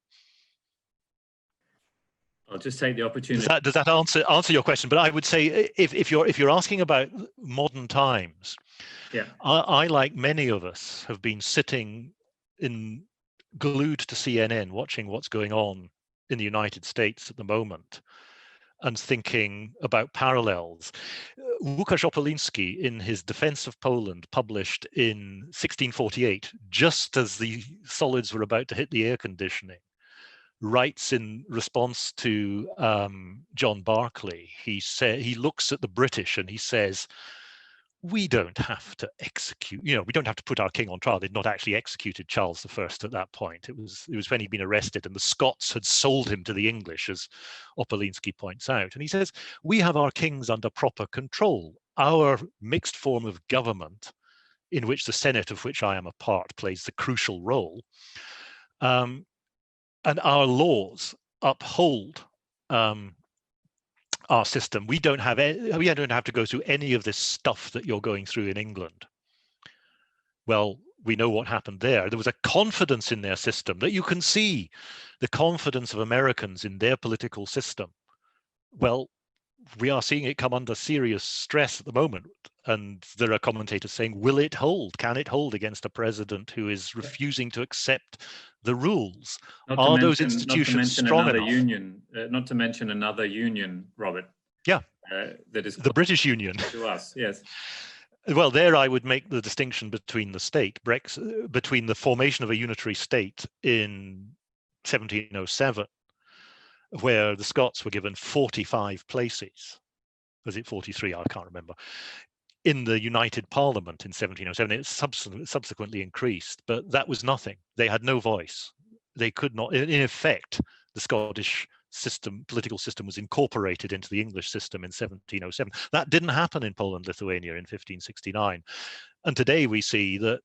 I'll just take the opportunity. Does that answer your question? But I would say, if you're asking about modern times, yeah, I, like many of us, have been sitting glued to CNN, watching what's going on in the United States at the moment, and thinking about parallels. Łukasz Opolinski, in his Defense of Poland, published in 1648, just as the solids were about to hit the air conditioning, writes in response to John Berkeley. He looks at the British and he says, we don't have to execute, we don't have to put our king on trial. They'd not actually executed Charles I at that point. It was when he'd been arrested, and the Scots had sold him to the English, as Opolinski points out. And he says, we have our kings under proper control. Our mixed form of government, in which the Senate, of which I am a part, plays the crucial role, and our laws uphold our system. We don't have to go through any of this stuff that you're going through in England. Well, we know what happened there. There was a confidence in their system that you can see, the confidence of Americans in their political system. Well, we are seeing it come under serious stress at the moment. And there are commentators saying, will it hold? Can it hold against a president who is refusing to accept the rules? Are those institutions strong enough? Not to mention another union, Robert. Yeah, that is the British Union. To us, yes. Well, there I would make the distinction between between the formation of a unitary state in 1707, where the Scots were given 45 places. Was it 43? I can't remember. In the United Parliament in 1707, it subsequently increased, but that was nothing. They had no voice. They could not, in effect, the Scottish political system was incorporated into the English system in 1707. That didn't happen in Poland-Lithuania in 1569. And today we see that,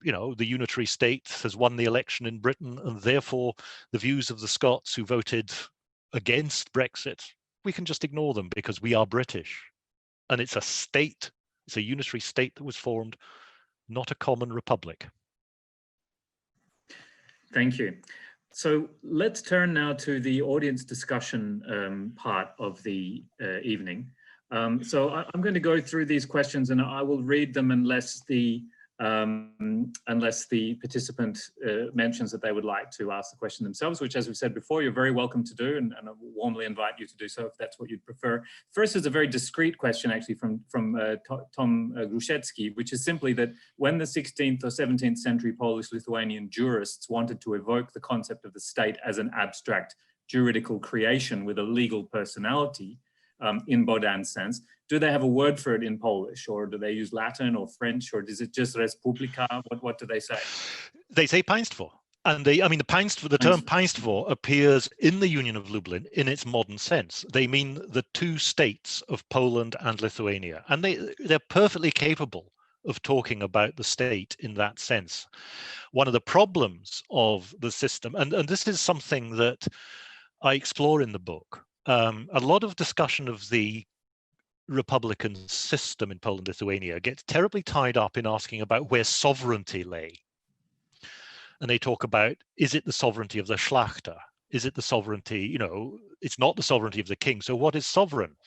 the unitary state has won the election in Britain, and therefore the views of the Scots who voted against Brexit, we can just ignore them because we are British. And it's a state, it's a unitary state that was formed, not a common republic. Thank you. So let's turn now to the audience discussion part of the evening. So I'm going to go through these questions and I will read them unless the participant mentions that they would like to ask the question themselves, which, as we've said before, you're very welcome to do, and I warmly invite you to do so if that's what you'd prefer. First is a very discreet question, actually, from Tom Gruszecki, which is simply that when the 16th or 17th century Polish-Lithuanian jurists wanted to evoke the concept of the state as an abstract juridical creation with a legal personality, in Bohdan's sense, do they have a word for it in Polish, or do they use Latin or French, or is it just Respublika? What do they say? They say państwo. And the term państwo appears in the Union of Lublin in its modern sense. They mean the two states of Poland and Lithuania. And they're perfectly capable of talking about the state in that sense. One of the problems of the system, and this is something that I explore in the book, a lot of discussion of the Republican system in Poland-Lithuania gets terribly tied up in asking about where sovereignty lay. And they talk about, is it the sovereignty of the Szlachta? Is it the sovereignty, it's not the sovereignty of the king. So what is sovereign?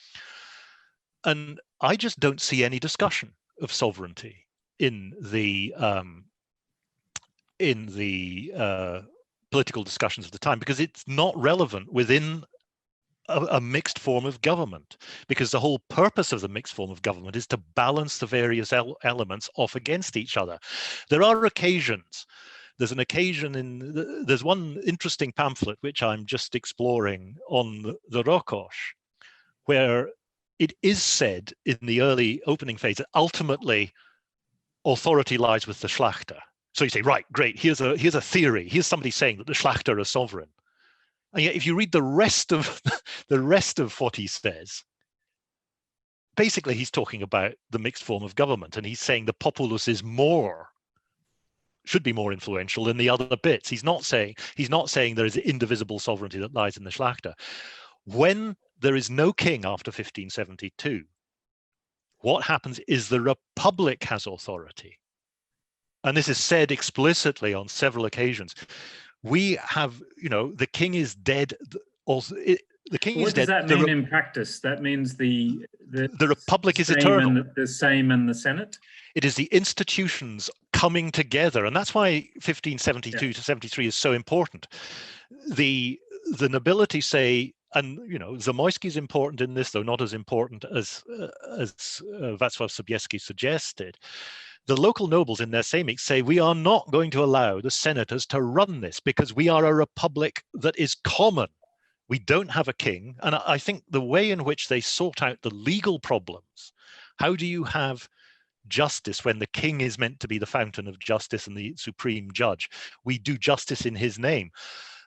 And I just don't see any discussion of sovereignty in the political discussions of the time, because it's not relevant within a mixed form of government, because the whole purpose of the mixed form of government is to balance the various elements off against each other. There are occasions, there's one interesting pamphlet which I'm just exploring on the Rokosz, where it is said in the early opening phase that ultimately authority lies with the Szlachta. So you say, right, great, here's a theory, here's somebody saying that the Szlachta are sovereign. And yet, if you read the rest of what he says, basically he's talking about the mixed form of government, and he's saying the populace should be more influential than the other bits. He's not saying there is indivisible sovereignty that lies in the Szlachta. When there is no king after 1572, what happens is the Republic has authority, and this is said explicitly on several occasions. We have, the king is dead. Also, the king is dead. What does that mean in practice? That means the Republic is eternal. The same in the Senate? It is the institutions coming together. And that's why 1572 to 73 is so important. The nobility say, and Zamoyski is important in this, though not as important as Wacław Sobieski suggested. The local nobles in their sejmik say, we are not going to allow the senators to run this because we are a republic that is common. We don't have a king. And I think the way in which they sort out the legal problems, how do you have justice when the king is meant to be the fountain of justice and the supreme judge? We do justice in his name.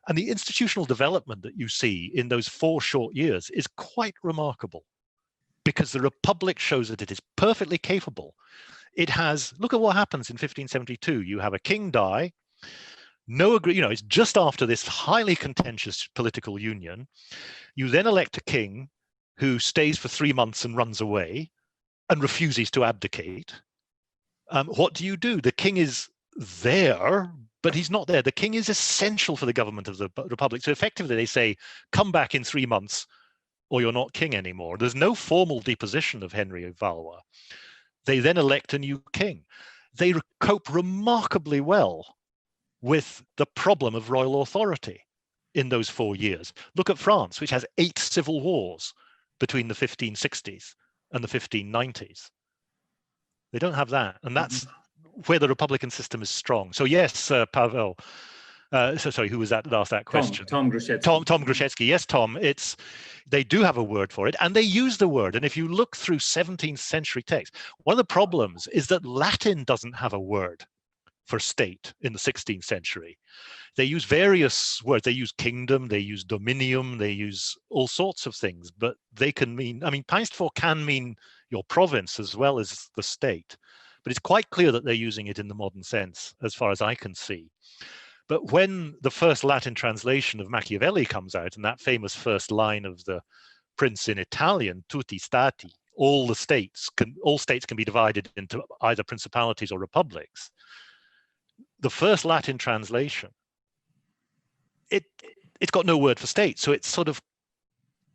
And the institutional development that you see in those 4 short years is quite remarkable, because the republic shows that it is perfectly capable. It has, look at what happens in 1572. You have a king die, no agree, you know, it's just after this highly contentious political union. You then elect a king who stays for 3 months and runs away and refuses to abdicate. What do? The king is there, but he's not there. The king is essential for the government of the republic. So effectively they say, come back in 3 months or you're not king anymore. There's no formal deposition of Henry of Valois. They then elect a new king. They cope remarkably well with the problem of royal authority in those 4 years. Look at France, which has 8 civil wars between the 1560s and the 1590s. They don't have that. And that's where the Republican system is strong. So yes, Paweł, sorry, who was that asked that question? Tom Gruszecki. Tom Gruszecki. Yes, Tom, they do have a word for it, and they use the word. And if you look through 17th century texts, one of the problems is that Latin doesn't have a word for state in the 16th century. They use various words. They use kingdom, they use dominium, they use all sorts of things, but they can mean, I mean, państwo can mean your province as well as the state. But it's quite clear that they're using it in the modern sense, as far as I can see. But when the first Latin translation of Machiavelli comes out, and that famous first line of the Prince in Italian, tutti stati, all states can be divided into either principalities or republics. The first Latin translation, it's got no word for state, so it sort of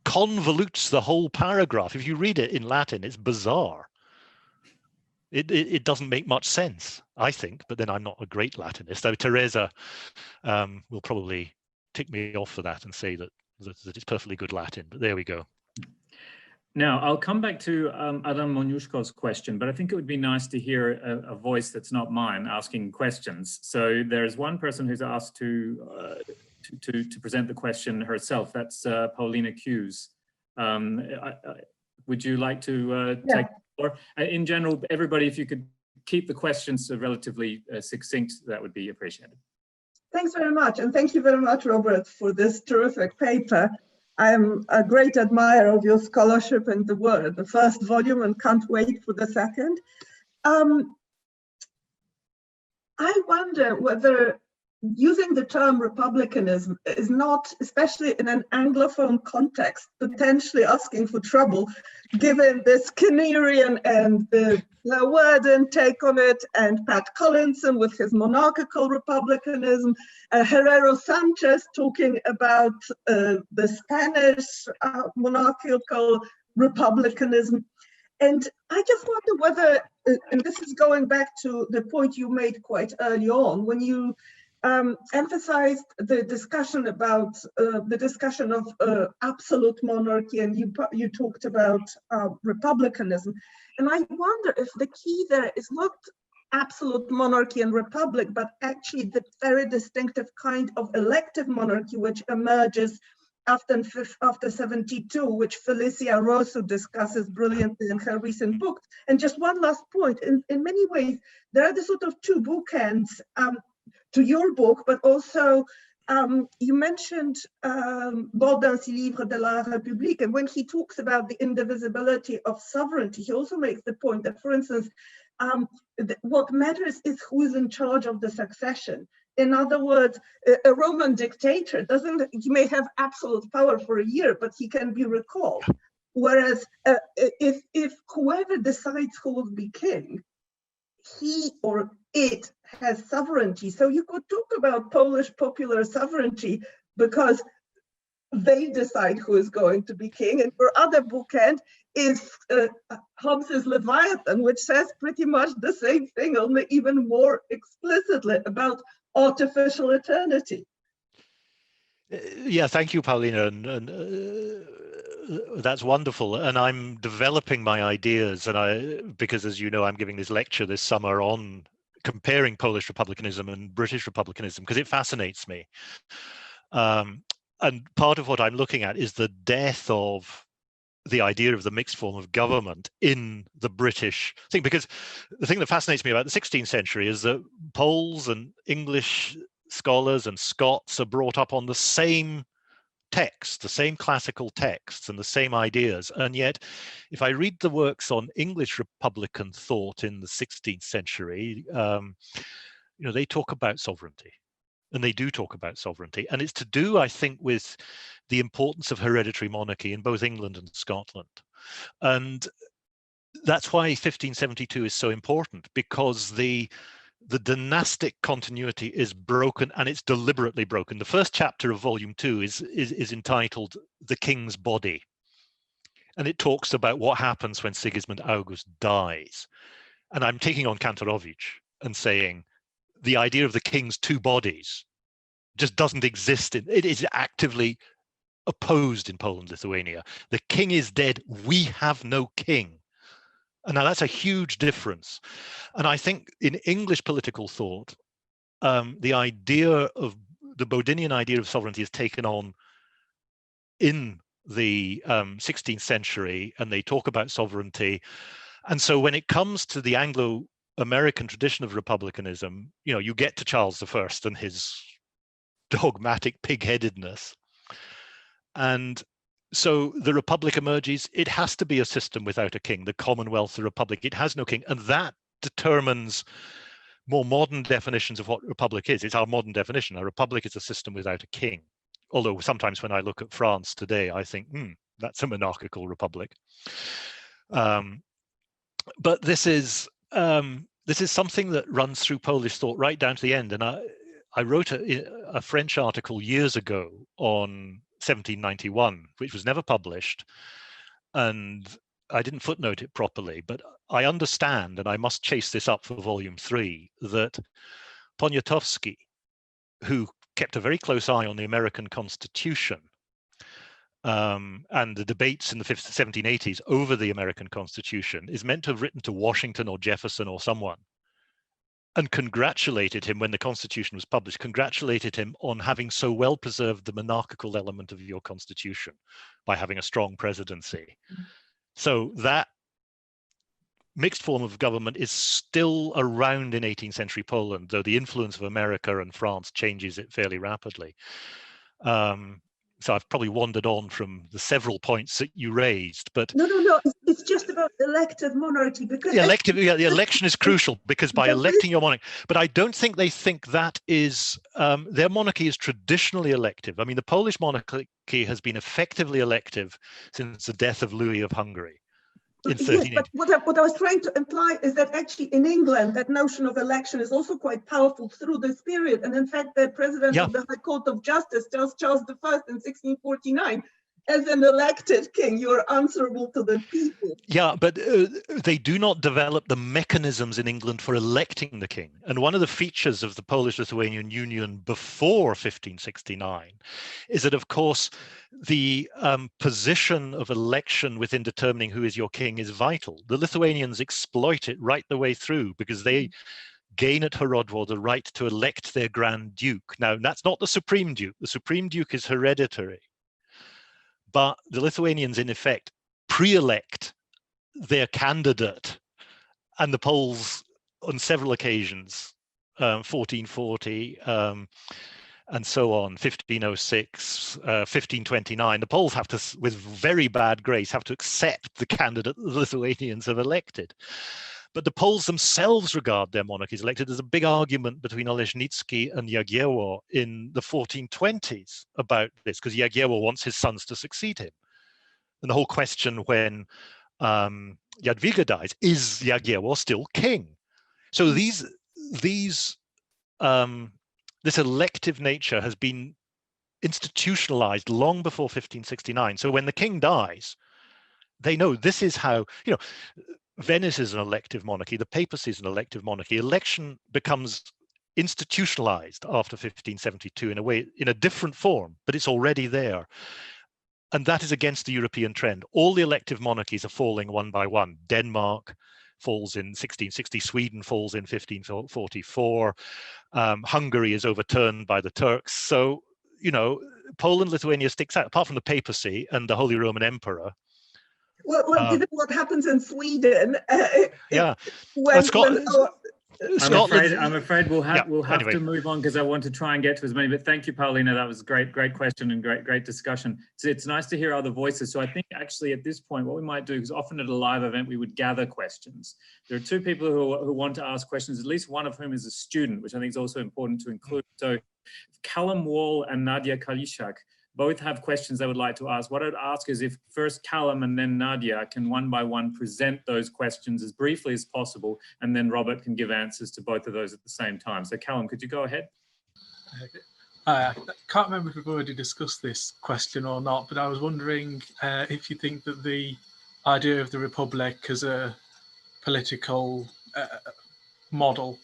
convolutes the whole paragraph. If you read it in Latin, it's bizarre. It doesn't make much sense, I think, but then I'm not a great Latinist. So Teresa will probably tick me off for that and say that it's perfectly good Latin, but there we go. Now, I'll come back to Adam Moniuszko's question, but I think it would be nice to hear a voice that's not mine asking questions. So there's one person who's asked to present the question herself. That's Paulina Hughes. Would you like to take the floor? In general, everybody, if you could keep the questions relatively succinct, that would be appreciated. Thanks very much. And thank you very much, Robert, for this terrific paper. I'm a great admirer of your scholarship and the first volume, and can't wait for the second. I wonder whether using the term republicanism is not, especially in an Anglophone context, potentially asking for trouble, given the Skinnerian and the Worden take on it, and Pat Collinson with his monarchical republicanism, Herrero Sanchez talking about the Spanish monarchical republicanism. And I just wonder whether, and this is going back to the point you made quite early on, when you emphasized the discussion about of absolute monarchy, and you talked about republicanism. And I wonder if the key there is not absolute monarchy and republic, but actually the very distinctive kind of elective monarchy which emerges after 72, which Felicia Rosso discusses brilliantly in her recent book. And just one last point, in many ways, there are the sort of two bookends to your book, but also you mentioned Baudin's Livre de la République, and when he talks about the indivisibility of sovereignty, he also makes the point that, for instance, what matters is who is in charge of the succession. In other words, a Roman dictator he may have absolute power for a year, but he can be recalled. Whereas if whoever decides who will be king, he or it has sovereignty. So you could talk about Polish popular sovereignty because they decide who is going to be king. And your other bookend is Hobbes's Leviathan, which says pretty much the same thing, only even more explicitly, about artificial eternity. Yeah, thank you, Paulina. And that's wonderful. And I'm developing my ideas, because as you know, I'm giving this lecture this summer on comparing Polish republicanism and British republicanism, because it fascinates me. And part of what I'm looking at is the death of the idea of the mixed form of government in the British thing, because the thing that fascinates me about the 16th century is that Poles and English scholars and Scots are brought up on the same text, the same classical texts and the same ideas. And yet, if I read the works on English Republican thought in the 16th century, they talk about sovereignty. and they do talk about sovereignty. And it's to do, I think, with the importance of hereditary monarchy in both England and Scotland. And that's why 1572 is so important, because the dynastic continuity is broken, and it's deliberately broken. The first chapter of volume 2 is entitled The King's Body. And it talks about what happens when Sigismund August dies. And I'm taking on Kantorowicz and saying the idea of the king's two bodies just doesn't exist. It is actively opposed in Poland-Lithuania. The king is dead. We have no king. And now that's a huge difference. And I think in English political thought, the idea of the Bodinian idea of sovereignty is taken on in the 16th century, and they talk about sovereignty. And so when it comes to the Anglo-American tradition of republicanism, you know, you get to Charles I and his dogmatic pig-headedness. And so the republic emerges. It has to be a system without a king, the Commonwealth, the republic. It has no king. And that determines more modern definitions of what republic is. It's our modern definition. A republic is a system without a king. Although sometimes when I look at France today, I think, that's a monarchical republic. But this is something that runs through Polish thought right down to the end. And I wrote a French article years ago on 1791, which was never published, and I didn't footnote it properly, but I understand, and I must chase this up for volume 3, that Poniatowski, who kept a very close eye on the American Constitution and the debates in the 1780s over the American Constitution, is meant to have written to Washington or Jefferson or someone and congratulated him when the Constitution was published, congratulated him on having so well preserved the monarchical element of your Constitution by having a strong presidency. So that mixed form of government is still around in 18th century Poland, though the influence of America and France changes it fairly rapidly. So I've probably wandered on from the several points that you raised, but no, it's just about elective monarchy, because the election is crucial, because by electing your monarch, but I don't think they think that is their monarchy is traditionally elective. I mean, the Polish monarchy has been effectively elective since the death of Louis of Hungary. Yes, but what I was trying to imply is that actually in England, that notion of election is also quite powerful through this period. And in fact, the president of the High Court of Justice tells Charles I in 1649, as an elected king, you're answerable to the people. Yeah, but they do not develop the mechanisms in England for electing the king. And one of the features of the Polish-Lithuanian Union before 1569 is that, of course, the position of election within determining who is your king is vital. The Lithuanians exploit it right the way through, because they gain at Horodło the right to elect their Grand Duke. Now, that's not the Supreme Duke. The Supreme Duke is hereditary. But the Lithuanians, in effect, pre-elect their candidate, and the Poles, on several occasions, 1440 and so on, 1506, 1529, the Poles have to, with very bad grace, have to accept the candidate the Lithuanians have elected. But the Poles themselves regard their monarchies elected. There's a big argument between Oleśnicki and Jagiełło in the 1420s about this, because Jagiełło wants his sons to succeed him. And the whole question when Jadwiga dies, is Jagiełło still king? So this elective nature has been institutionalized long before 1569. So when the king dies, they know this is how, Venice is an elective monarchy, the papacy is an elective monarchy. Election becomes institutionalized after 1572 in a way, in a different form, but it's already there. And that is against the European trend. All the elective monarchies are falling one by one. Denmark falls in 1660, Sweden falls in 1544, Hungary is overturned by the Turks. So, Poland, Lithuania sticks out, apart from the papacy and the Holy Roman Emperor. Well, given what happens in Sweden, I'm afraid we'll have to move on, because I want to try and get to as many. But thank you, Paulina. That was a great question and great discussion. So it's nice to hear other voices. So I think actually at this point, what we might do, because often at a live event we would gather questions. There are two people who want to ask questions, at least one of whom is a student, which I think is also important to include. So Callum Wall and Nadia Kalishak both have questions they would like to ask. What I'd ask is if first Callum and then Nadia can one by one present those questions as briefly as possible, and then Robert can give answers to both of those at the same time. So Callum, could you go ahead? I can't remember if we've already discussed this question or not, but I was wondering if you think that the idea of the Republic as a political model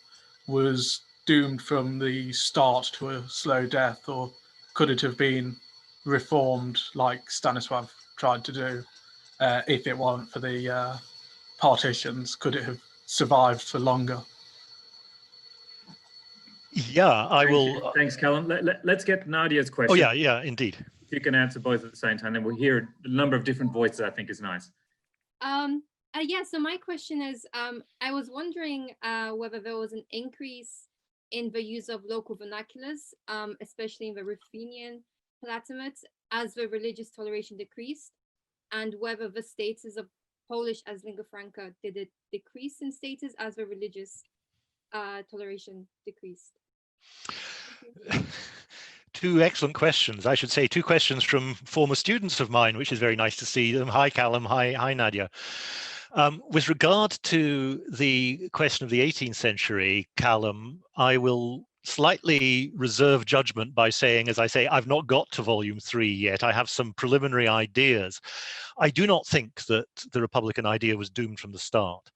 was doomed from the start to a slow death, or could it have been reformed like Stanislav tried to do? If it weren't for the partitions, could it have survived for longer? Yeah, I will. Thanks, Callum. Let's get Nadia's question. Oh, yeah, indeed. If you can answer both at the same time, then we'll hear a number of different voices. I think is nice. Yeah, so my question is, I was wondering whether there was an increase in the use of local vernaculars, especially in the Ruthenian Palatinate, as the religious toleration decreased, and whether the status of Polish as lingua franca, did it decrease in status as the religious toleration decreased? Two excellent questions. I should say 2 questions from former students of mine, which is very nice to see them. Hi, Callum. Hi, Nadia. With regard to the question of the 18th century, Callum, I will slightly reserve judgment by saying, as I say, I've not got to volume 3 yet. I have some preliminary ideas. I do not think that the Republican idea was doomed from the start.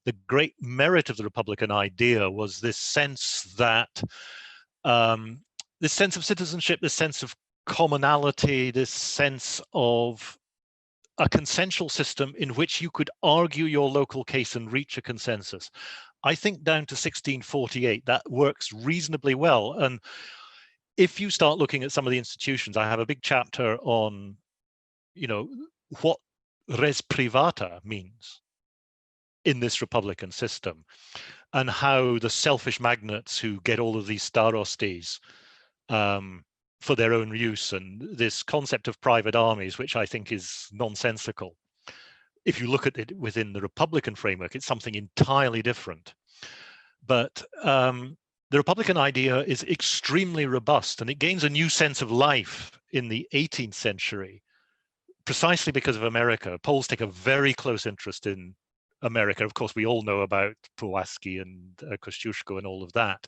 The great merit of the Republican idea was this sense that this sense of citizenship, this sense of commonality, this sense of a consensual system in which you could argue your local case and reach a consensus. I think down to 1648, that works reasonably well. And if you start looking at some of the institutions, I have a big chapter on, what res privata means in this Republican system, and how the selfish magnates who get all of these starostes for their own use, and this concept of private armies, which I think is nonsensical. If you look at it within the Republican framework, it's something entirely different. But the Republican idea is extremely robust, and it gains a new sense of life in the 18th century, precisely because of America. Poles take a very close interest in America. Of course, we all know about Pulaski and Kościuszko and all of that.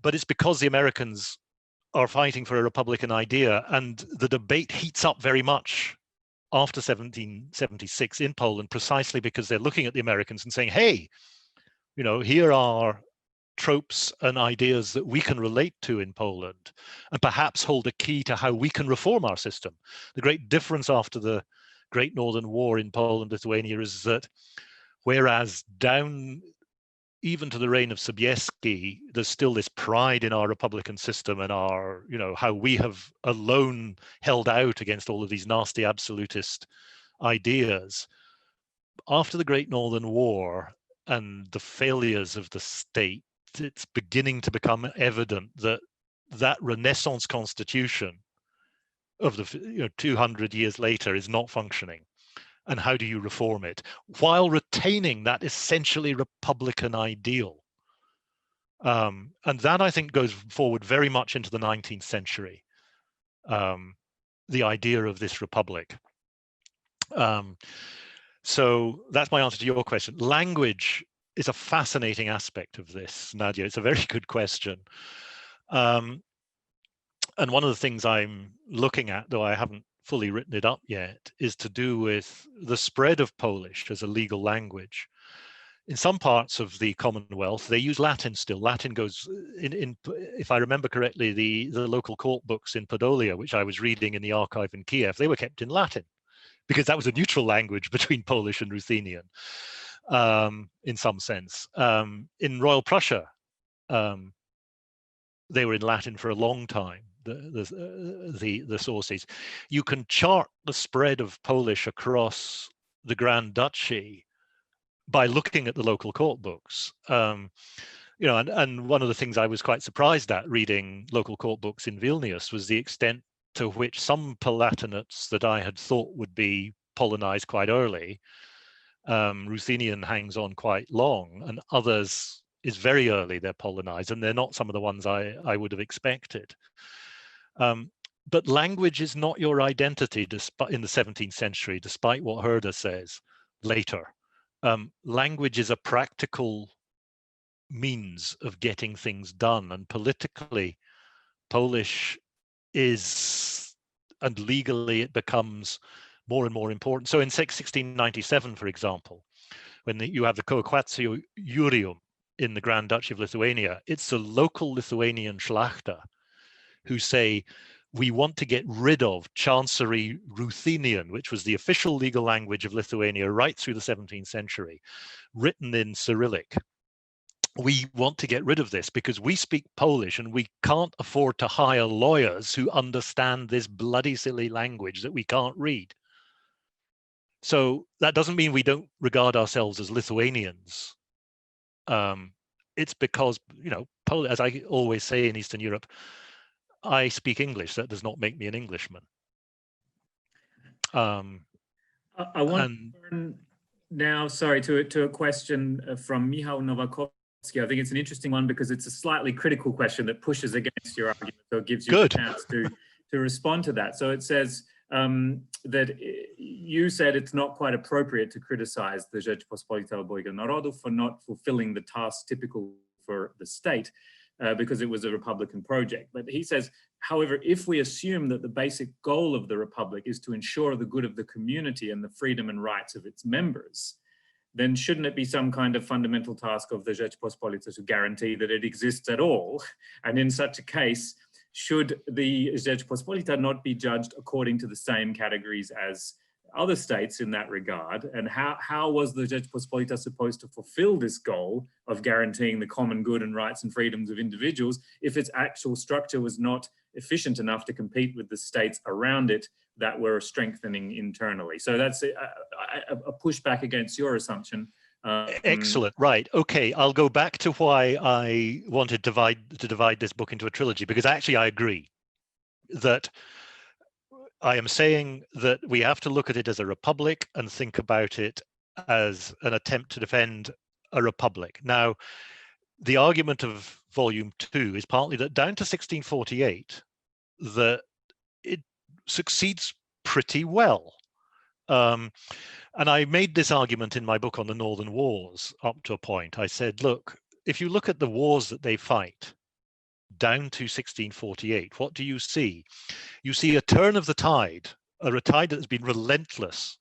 But it's because the Americans are fighting for a Republican idea, and the debate heats up very much after 1776 in Poland, precisely because they're looking at the Americans and saying, hey, here are tropes and ideas that we can relate to in Poland, and perhaps hold a key to how we can reform our system. The great difference after the Great Northern War in Poland-Lithuania is that whereas down even to the reign of Sobieski, there's still this pride in our Republican system and our, how we have alone held out against all of these nasty absolutist ideas. After the Great Northern War and the failures of the state, it's beginning to become evident that that Renaissance constitution of the 200 years later is not functioning. And how do you reform it while retaining that essentially Republican ideal? And that, I think, goes forward very much into the 19th century, the idea of this republic. So that's my answer to your question. Language is a fascinating aspect of this, Nadia. It's a very good question. And one of the things I'm looking at, though I haven't fully written it up yet, is to do with the spread of Polish as a legal language. In some parts of the Commonwealth, they use Latin still. Latin goes in if I remember correctly, the local court books in Podolia, which I was reading in the archive in Kiev, they were kept in Latin because that was a neutral language between Polish and Ruthenian, in some sense. In Royal Prussia, they were in Latin for a long time. The sources. You can chart the spread of Polish across the Grand Duchy by looking at the local court books. And one of the things I was quite surprised at reading local court books in Vilnius was the extent to which some Palatinates that I had thought would be Polonized quite early, Ruthenian hangs on quite long, and others is very early. They're Polonized, and they're not some of the ones I would have expected. But language is not your identity in the 17th century, despite what Herder says later. Language is a practical means of getting things done, and politically, Polish is, and legally it becomes more and more important. So in 1697, for example, when you have the Coequatio Jurium in the Grand Duchy of Lithuania, it's the local Lithuanian Szlachta who say, we want to get rid of Chancery Ruthenian, which was the official legal language of Lithuania right through the 17th century, written in Cyrillic. We want to get rid of this because we speak Polish and we can't afford to hire lawyers who understand this bloody silly language that we can't read. So that doesn't mean we don't regard ourselves as Lithuanians. It's because, you know, as I always say in Eastern Europe, I speak English. That does not make me an Englishman. I want to turn now, sorry, to a question from Michał Nowakovsky. I think it's an interesting one because it's a slightly critical question that pushes against your argument, so it gives you a chance to respond to that. So it says that you said it's not quite appropriate to criticize the Rzeczpospolita Obojga Narodów for not fulfilling the tasks typical for the state, because it was a Republican project. But he says, however, if we assume that the basic goal of the Republic is to ensure the good of the community and the freedom and rights of its members, then shouldn't it be some kind of fundamental task of the Rzeczpospolita to guarantee that it exists at all? And in such a case, should the Rzeczpospolita not be judged according to the same categories as other states in that regard? And how was the Rzeczpospolita supposed to fulfill this goal of guaranteeing the common good and rights and freedoms of individuals if its actual structure was not efficient enough to compete with the states around it that were strengthening internally? So that's a pushback against your assumption. Excellent. Right. Okay. I'll go back to why I wanted to divide this book into a trilogy, because actually I agree that I am saying that we have to look at it as a republic and think about it as an attempt to defend a republic. Now, the argument of volume 2 is partly that down to 1648, that it succeeds pretty well. And I made this argument in my book on the Northern Wars up to a point. I said, look, if you look at the wars that they fight down to 1648, what do you see? You see a turn of the tide, a tide that has been relentless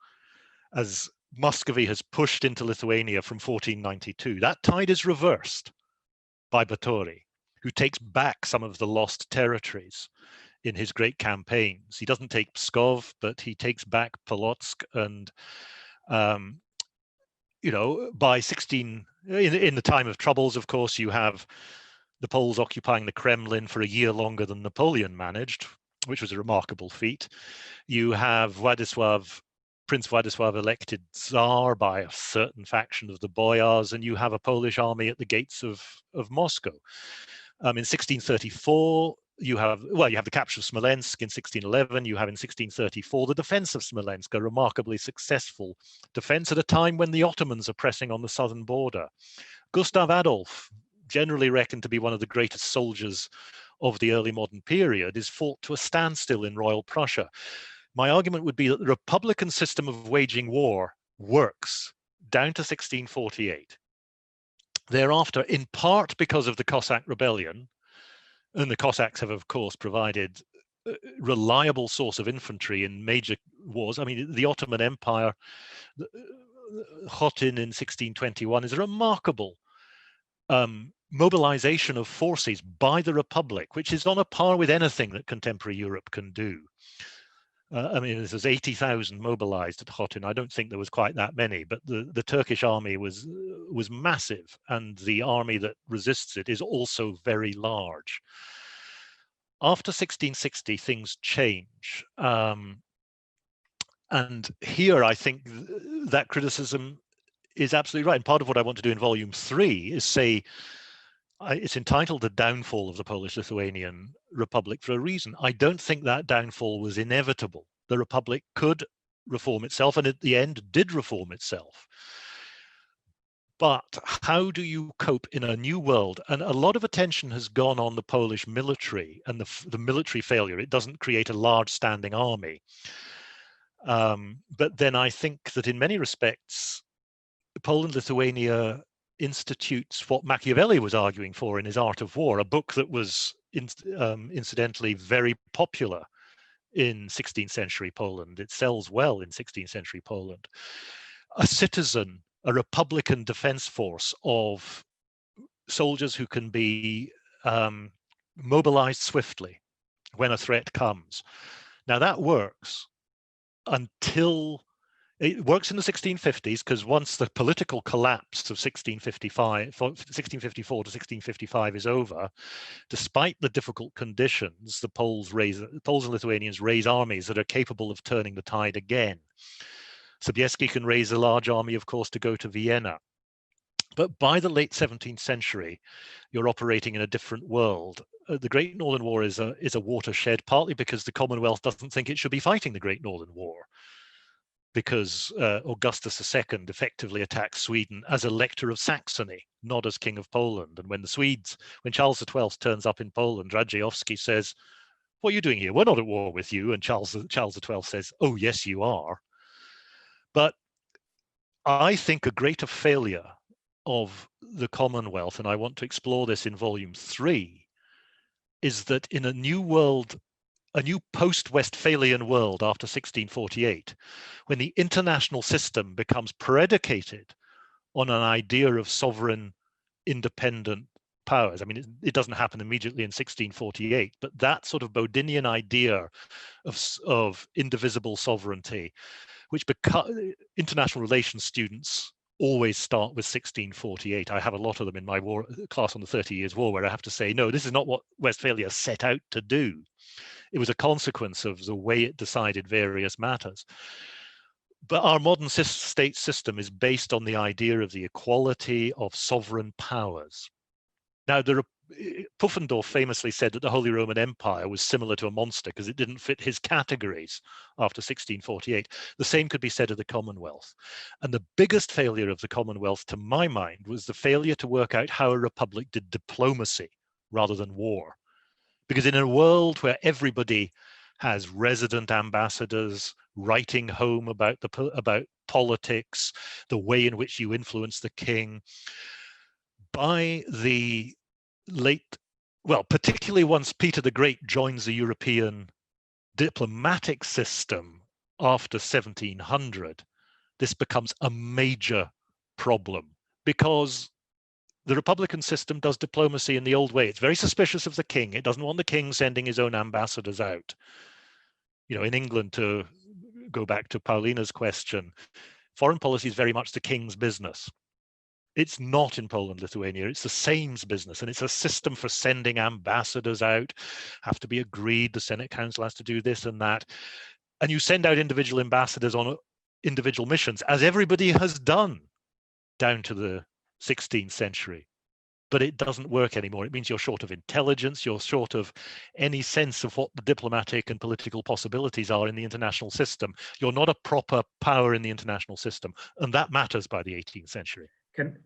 as Muscovy has pushed into Lithuania from 1492. That tide is reversed by Báthory, who takes back some of the lost territories in his great campaigns. He doesn't take Pskov, but he takes back Polotsk, and you know, by in the time of troubles, of course, you have the Poles occupying the Kremlin for a year longer than Napoleon managed, which was a remarkable feat. You have Prince Władysław elected Tsar by a certain faction of the boyars, and you have a Polish army at the gates of Moscow. In 1634, you have the capture of Smolensk. In 1611, you have in 1634 the defense of Smolensk, a remarkably successful defense at a time when the Ottomans are pressing on the southern border. Gustav Adolf, generally reckoned to be one of the greatest soldiers of the early modern period, is fought to a standstill in Royal Prussia. My argument would be that the Republican system of waging war works down to 1648. Thereafter, in part because of the Cossack rebellion, and the Cossacks have, of course, provided a reliable source of infantry in major wars. I mean, the Ottoman Empire, Khotyn in 1621, is a remarkable mobilization of forces by the Republic, which is on a par with anything that contemporary Europe can do. I mean, there's 80,000 mobilized at Khotyn. I don't think there was quite that many, but the Turkish army was massive, and the army that resists it is also very large. After 1660, things change. And here, I think that criticism is absolutely right. And part of what I want to do in volume 3 is say, it's entitled The Downfall of the Polish-Lithuanian Republic for a reason. I don't think that downfall was inevitable. The Republic could reform itself, and at the end did reform itself. But how do you cope in a new world? And a lot of attention has gone on the Polish military and the military failure. It doesn't create a large standing army. But then I think that in many respects, Poland-Lithuania institutes what Machiavelli was arguing for in his Art of War, a book that was incidentally very popular in 16th century Poland. It sells well in 16th century Poland. A citizen, a republican defense force of soldiers who can be mobilized swiftly when a threat comes. Now that works until it works in the 1650s, because once the political collapse of 1654 to 1655 is over, despite the difficult conditions, the Poles and Lithuanians raise armies that are capable of turning the tide again. Sobieski can raise a large army, of course, to go to Vienna. But by the late 17th century, you're operating in a different world. The Great Northern War is a watershed, partly because the Commonwealth doesn't think it should be fighting the Great Northern War, because Augustus II effectively attacks Sweden as Elector of Saxony, not as King of Poland. And when Charles XII turns up in Poland, Radziejowski says, "What are you doing here? We're not at war with you." And Charles XII says, "Oh, yes, you are." But I think a greater failure of the Commonwealth, and I want to explore this in volume 3, is that in a new world, a new post-Westphalian world after 1648, when the international system becomes predicated on an idea of sovereign independent powers. I mean, it doesn't happen immediately in 1648, but that sort of Bodinian idea of indivisible sovereignty, which international relations students always start with 1648. I have a lot of them in my class on the 30 Years' War, where I have to say, no, this is not what Westphalia set out to do. It was a consequence of the way it decided various matters. But our modern state system is based on the idea of the equality of sovereign powers. Now, Pufendorf famously said that the Holy Roman Empire was similar to a monster because it didn't fit his categories after 1648. The same could be said of the Commonwealth. And the biggest failure of the Commonwealth, to my mind, was the failure to work out how a republic did diplomacy rather than war. Because in a world where everybody has resident ambassadors writing home about politics, the way in which you influence the king, by the particularly once Peter the Great joins the European diplomatic system after 1700, this becomes a major problem, because the Republican system does diplomacy in the old way. It's very suspicious of the king. It doesn't want the king sending his own ambassadors out. You know, in England, to go back to Paulina's question, foreign policy is very much the king's business. It's not in Poland-Lithuania. It's the Sejm's business, and it's a system for sending ambassadors out, have to be agreed. The Senate Council has to do this and that. And you send out individual ambassadors on individual missions, as everybody has done down to the 16th century. But it doesn't work anymore. It means you're short of intelligence, you're short of any sense of what the diplomatic and political possibilities are in the international system. You're not a proper power in the international system, and that matters by the 18th century.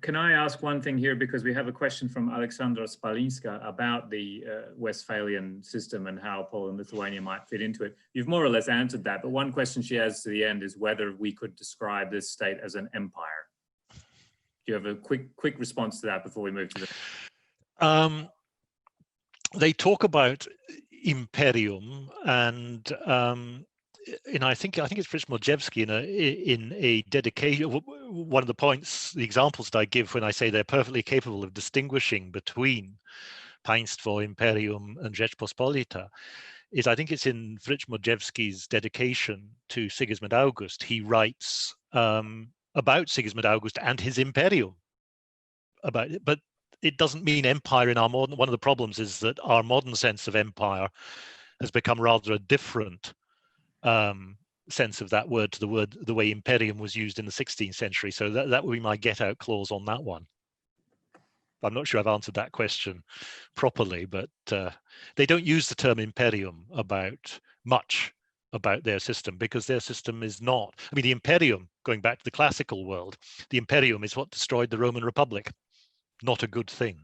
Can I ask one thing here, because we have a question from Aleksandra Spalinska about the Westphalian system and how Poland and Lithuania might fit into it. You've more or less answered that, but one question she has to the end is whether we could describe this state as an empire. Do you have a quick response to that before we move to the... They talk about imperium, and I think it's Przemysłowski in a dedication. One of the points, the examples that I give when I say they're perfectly capable of distinguishing between państwo, imperium, and Rzeczpospolita, is I think it's in Przemysłowski's dedication to Sigismund August. He writes about Sigismund August and his imperium, but it doesn't mean empire in our modern. One of the problems is that our modern sense of empire has become rather a different sense of that word to the way imperium was used in the 16th century. So that would be my get out clause on that one. I'm not sure I've answered that question properly, but they don't use the term imperium about much about their system, because their system is not. I mean, the imperium, going back to the classical world, the imperium is what destroyed the Roman Republic. Not a good thing.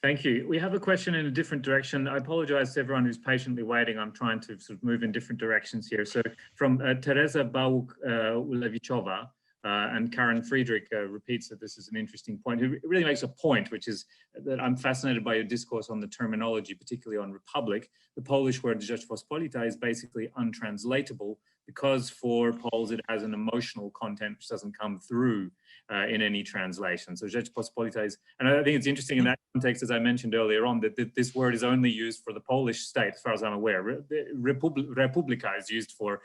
Thank you. We have a question in a different direction. I apologize to everyone who's patiently waiting. I'm trying to sort of move in different directions here. So from Teresa Bauk-Ulevichova, and Karen Friedrich repeats that this is an interesting point, who really makes a point, which is that I'm fascinated by your discourse on the terminology, particularly on republic. The Polish word Rzeczpospolita is basically untranslatable because for Poles it has an emotional content which doesn't come through in any translation. So Rzeczpospolita is, and I think it's interesting in that context, as I mentioned earlier on, that this word is only used for the Polish state, as far as I'm aware. Republika is used for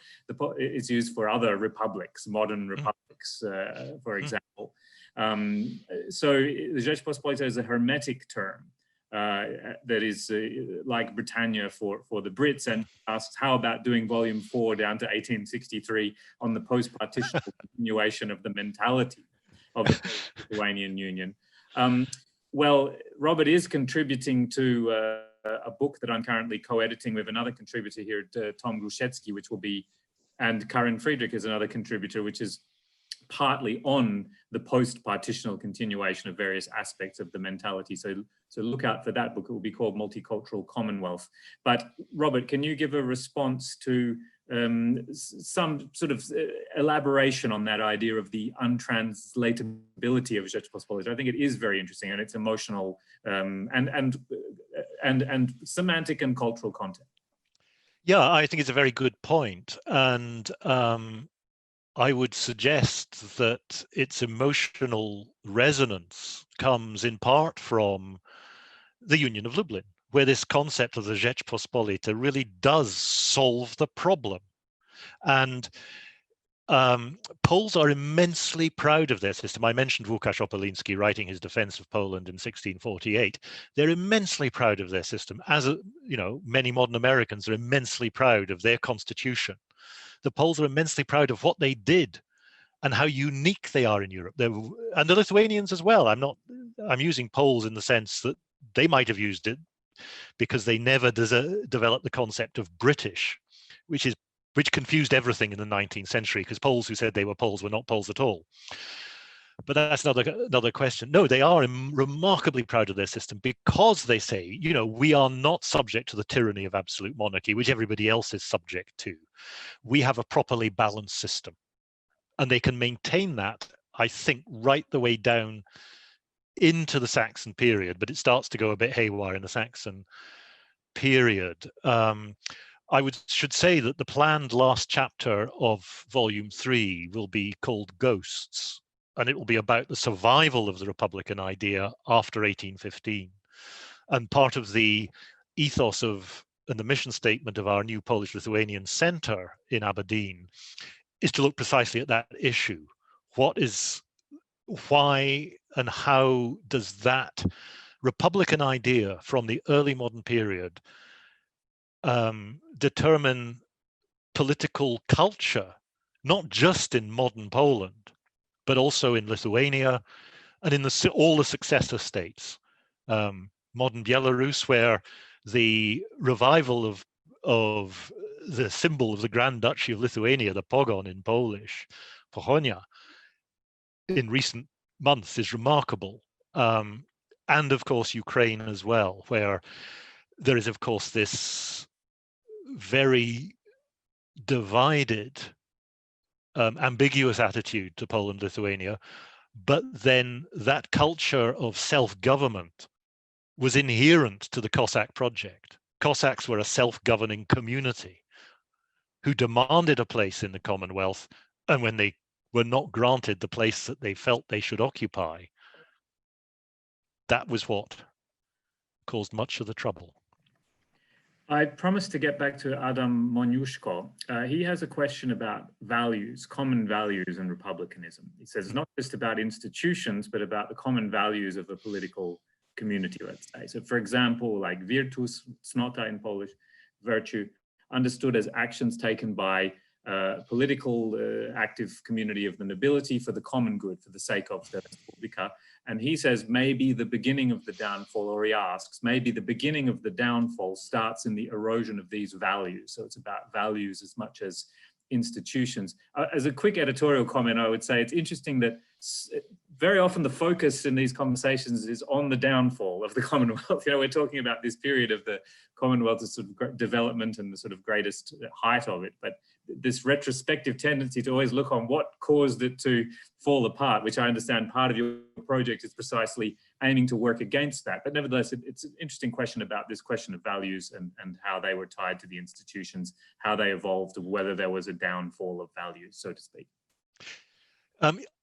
other republics, modern republics, for example. So the Rzeczpospolita is a hermetic term that is like Britannia for the Brits, and asked how about doing volume 4 down to 1863 on the post-partition continuation of the mentality of the Lithuanian Union. Well, Robert is contributing to a book that I'm currently co-editing with another contributor here, Tom Gruszecki, which will be, and Karen Friedrich is another contributor, which is partly on the post-partitional continuation of various aspects of the mentality. So look out for that book. It will be called Multicultural Commonwealth. But Robert, can you give a response to some sort of elaboration on that idea of the untranslatability of Rzeczpospolita? I think it is very interesting, and it's emotional and semantic and cultural content. Yeah, I think it's a very good point. And I would suggest that its emotional resonance comes in part from the Union of Lublin, where this concept of the Rzeczpospolita really does solve the problem. And Poles are immensely proud of their system. I mentioned Łukasz Opolinski writing his defense of Poland in 1648. They're immensely proud of their system, as you know, many modern Americans are immensely proud of their constitution. The Poles are immensely proud of what they did and how unique they are in Europe. And the Lithuanians as well. I'm using Poles in the sense that they might have used it because they never developed the concept of British, which confused everything in the 19th century, because Poles who said they were Poles were not Poles at all. But that's another question. No, they are remarkably proud of their system because they say, you know, we are not subject to the tyranny of absolute monarchy, which everybody else is subject to. We have a properly balanced system. And they can maintain that, I think, right the way down into the Saxon period, but it starts to go a bit haywire in the Saxon period. I should say that the planned last chapter of volume 3 will be called Ghosts, and it will be about the survival of the Republican idea after 1815. And part of the ethos of and the mission statement of our new Polish-Lithuanian Center in Aberdeen is to look precisely at that issue. Why and how does that Republican idea from the early modern period determine political culture, not just in modern Poland, but also in Lithuania and in all the successor states. Modern Belarus, where the revival of the symbol of the Grand Duchy of Lithuania, the pogon in Polish, Pochonia, in recent months is remarkable. And of course, Ukraine as well, where there is, of course, this very divided, ambiguous attitude to Poland-Lithuania, but then that culture of self-government was inherent to the Cossack project. Cossacks were a self-governing community who demanded a place in the Commonwealth, and when they were not granted the place that they felt they should occupy, that was what caused much of the trouble. I promised to get back to Adam Moniuszko. He has a question about values, common values and republicanism. He says it's not just about institutions, but about the common values of a political community, let's say. So for example, like virtus, cnota in Polish, virtue, understood as actions taken by political active community of the nobility for the common good, for the sake of the Republika. And he says maybe the beginning of the downfall, or he asks, maybe the beginning of the downfall starts in the erosion of these values. So it's about values as much as institutions. As a quick editorial comment, I would say it's interesting that very often the focus in these conversations is on the downfall of the Commonwealth. You know, we're talking about this period of the Commonwealth's sort of development and the sort of greatest height of it, but this retrospective tendency to always look on what caused it to fall apart, which I understand part of your project is precisely aiming to work against that. But nevertheless, it's an interesting question about this question of values and how they were tied to the institutions, how they evolved, whether there was a downfall of values, so to speak.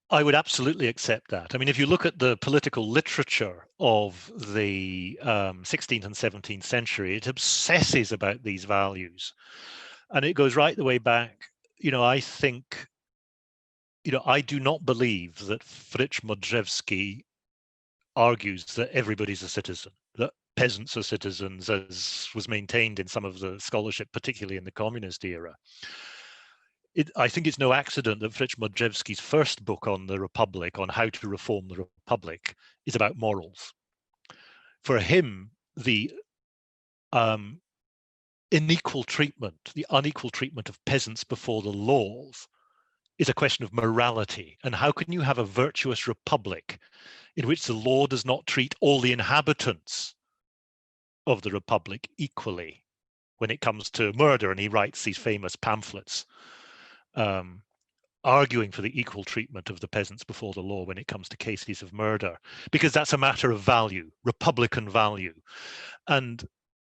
I would absolutely accept that. I mean, if you look at the political literature of the 16th and 17th century, it obsesses about these values. And it goes right the way back. You know, I think, you know, I do not believe that Fritz Modrzewski argues that everybody's a citizen, that peasants are citizens, as was maintained in some of the scholarship, particularly in the communist era. I think it's no accident that Fritz Modrzewski's first book on the Republic, on how to reform the Republic, is about morals. For him, the unequal treatment of peasants before the laws is a question of morality. And how can you have a virtuous republic in which the law does not treat all the inhabitants of the republic equally when it comes to murder? And he writes these famous pamphlets arguing for the equal treatment of the peasants before the law when it comes to cases of murder, because that's a matter of value, republican value. And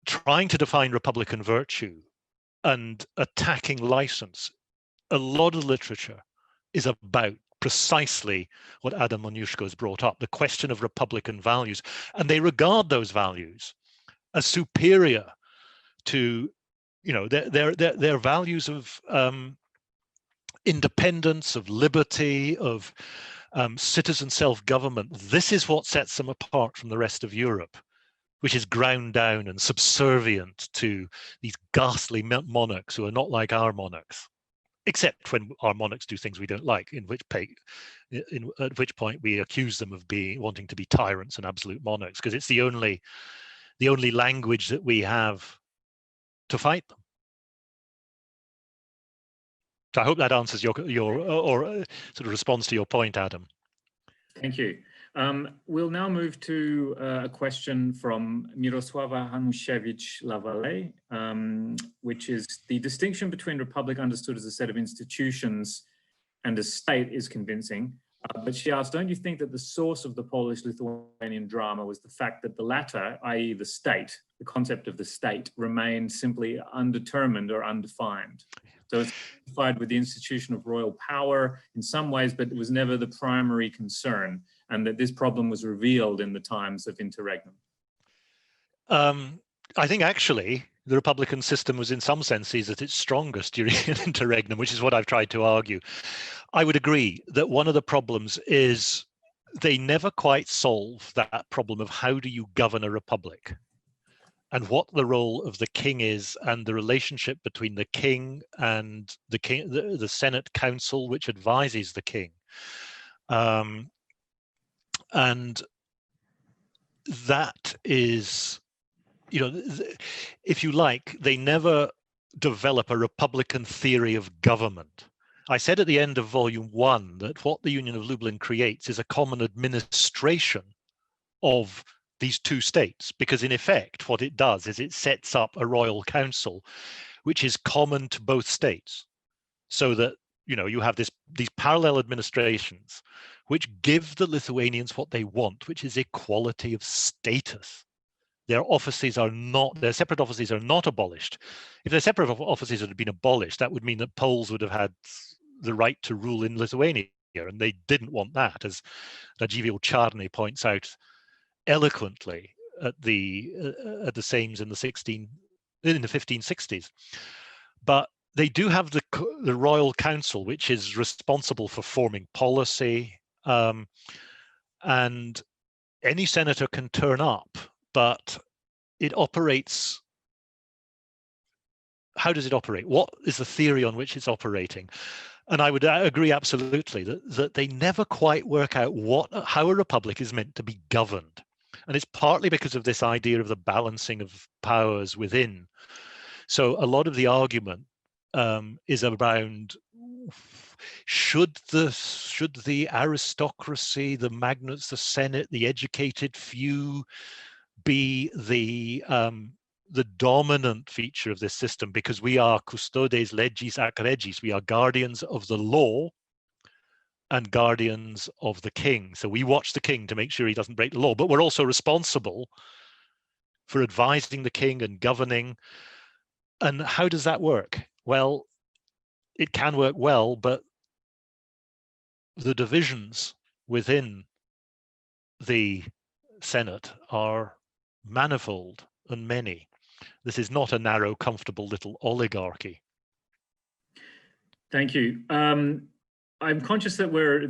trying to define republican virtue and attacking license, a lot of literature is about precisely what Adam Moniuszko has brought up, the question of republican values. And they regard those values as superior to, you know, their values of independence, of liberty, of citizen self-government. This is what sets them apart from the rest of Europe, which is ground down and subservient to these ghastly monarchs who are not like our monarchs, except when our monarchs do things we don't like, at which point we accuse them of wanting to be tyrants and absolute monarchs, because it's the only language that we have to fight them. So I hope that answers your sort of response to your point, Adam. Thank you. We'll now move to a question from Mirosława Hanusiewicz-Lavallee, which is: the distinction between republic understood as a set of institutions and a state is convincing. But she asked, don't you think that the source of the Polish-Lithuanian drama was the fact that the latter, i.e. the state, the concept of the state, remained simply undetermined or undefined? So it's identified with the institution of royal power in some ways, but it was never the primary concern, and that this problem was revealed in the times of interregnum. I think actually the republican system was in some senses at its strongest during interregnum, which is what I've tried to argue. I would agree that one of the problems is they never quite solve that problem of how do you govern a republic, and what the role of the king is, and the relationship between the king and the Senate Council, which advises the king. And that is, you know, if you like, they never develop a republican theory of government. I said at the end of volume 1 that what the Union of Lublin creates is a common administration of these two states, because in effect what it does is it sets up a royal council which is common to both states, so that, you know, you have these parallel administrations which give the Lithuanians what they want, which is equality of status. Their separate offices are not abolished. If their separate offices had been abolished, that would mean that Poles would have had the right to rule in Lithuania, and they didn't want that, as Radziwiłł Czarny points out eloquently at the Sejms in the 1560s. But they do have the Royal Council, which is responsible for forming policy, and any senator can turn up, but it operates how does it operate? What is the theory on which it's operating? And I would agree absolutely that they never quite work out how a republic is meant to be governed. And it's partly because of this idea of the balancing of powers within. So a lot of the argument is around, should the aristocracy, the magnates, the Senate, the educated few be the dominant feature of this system, because we are custodes legis ac regis, we are guardians of the law and guardians of the king. So we watch the king to make sure he doesn't break the law, but we're also responsible for advising the king and governing. And how does that work? Well, it can work well, but the divisions within the Senate are manifold and many. This is not a narrow, comfortable little oligarchy. Thank you. I'm conscious that we're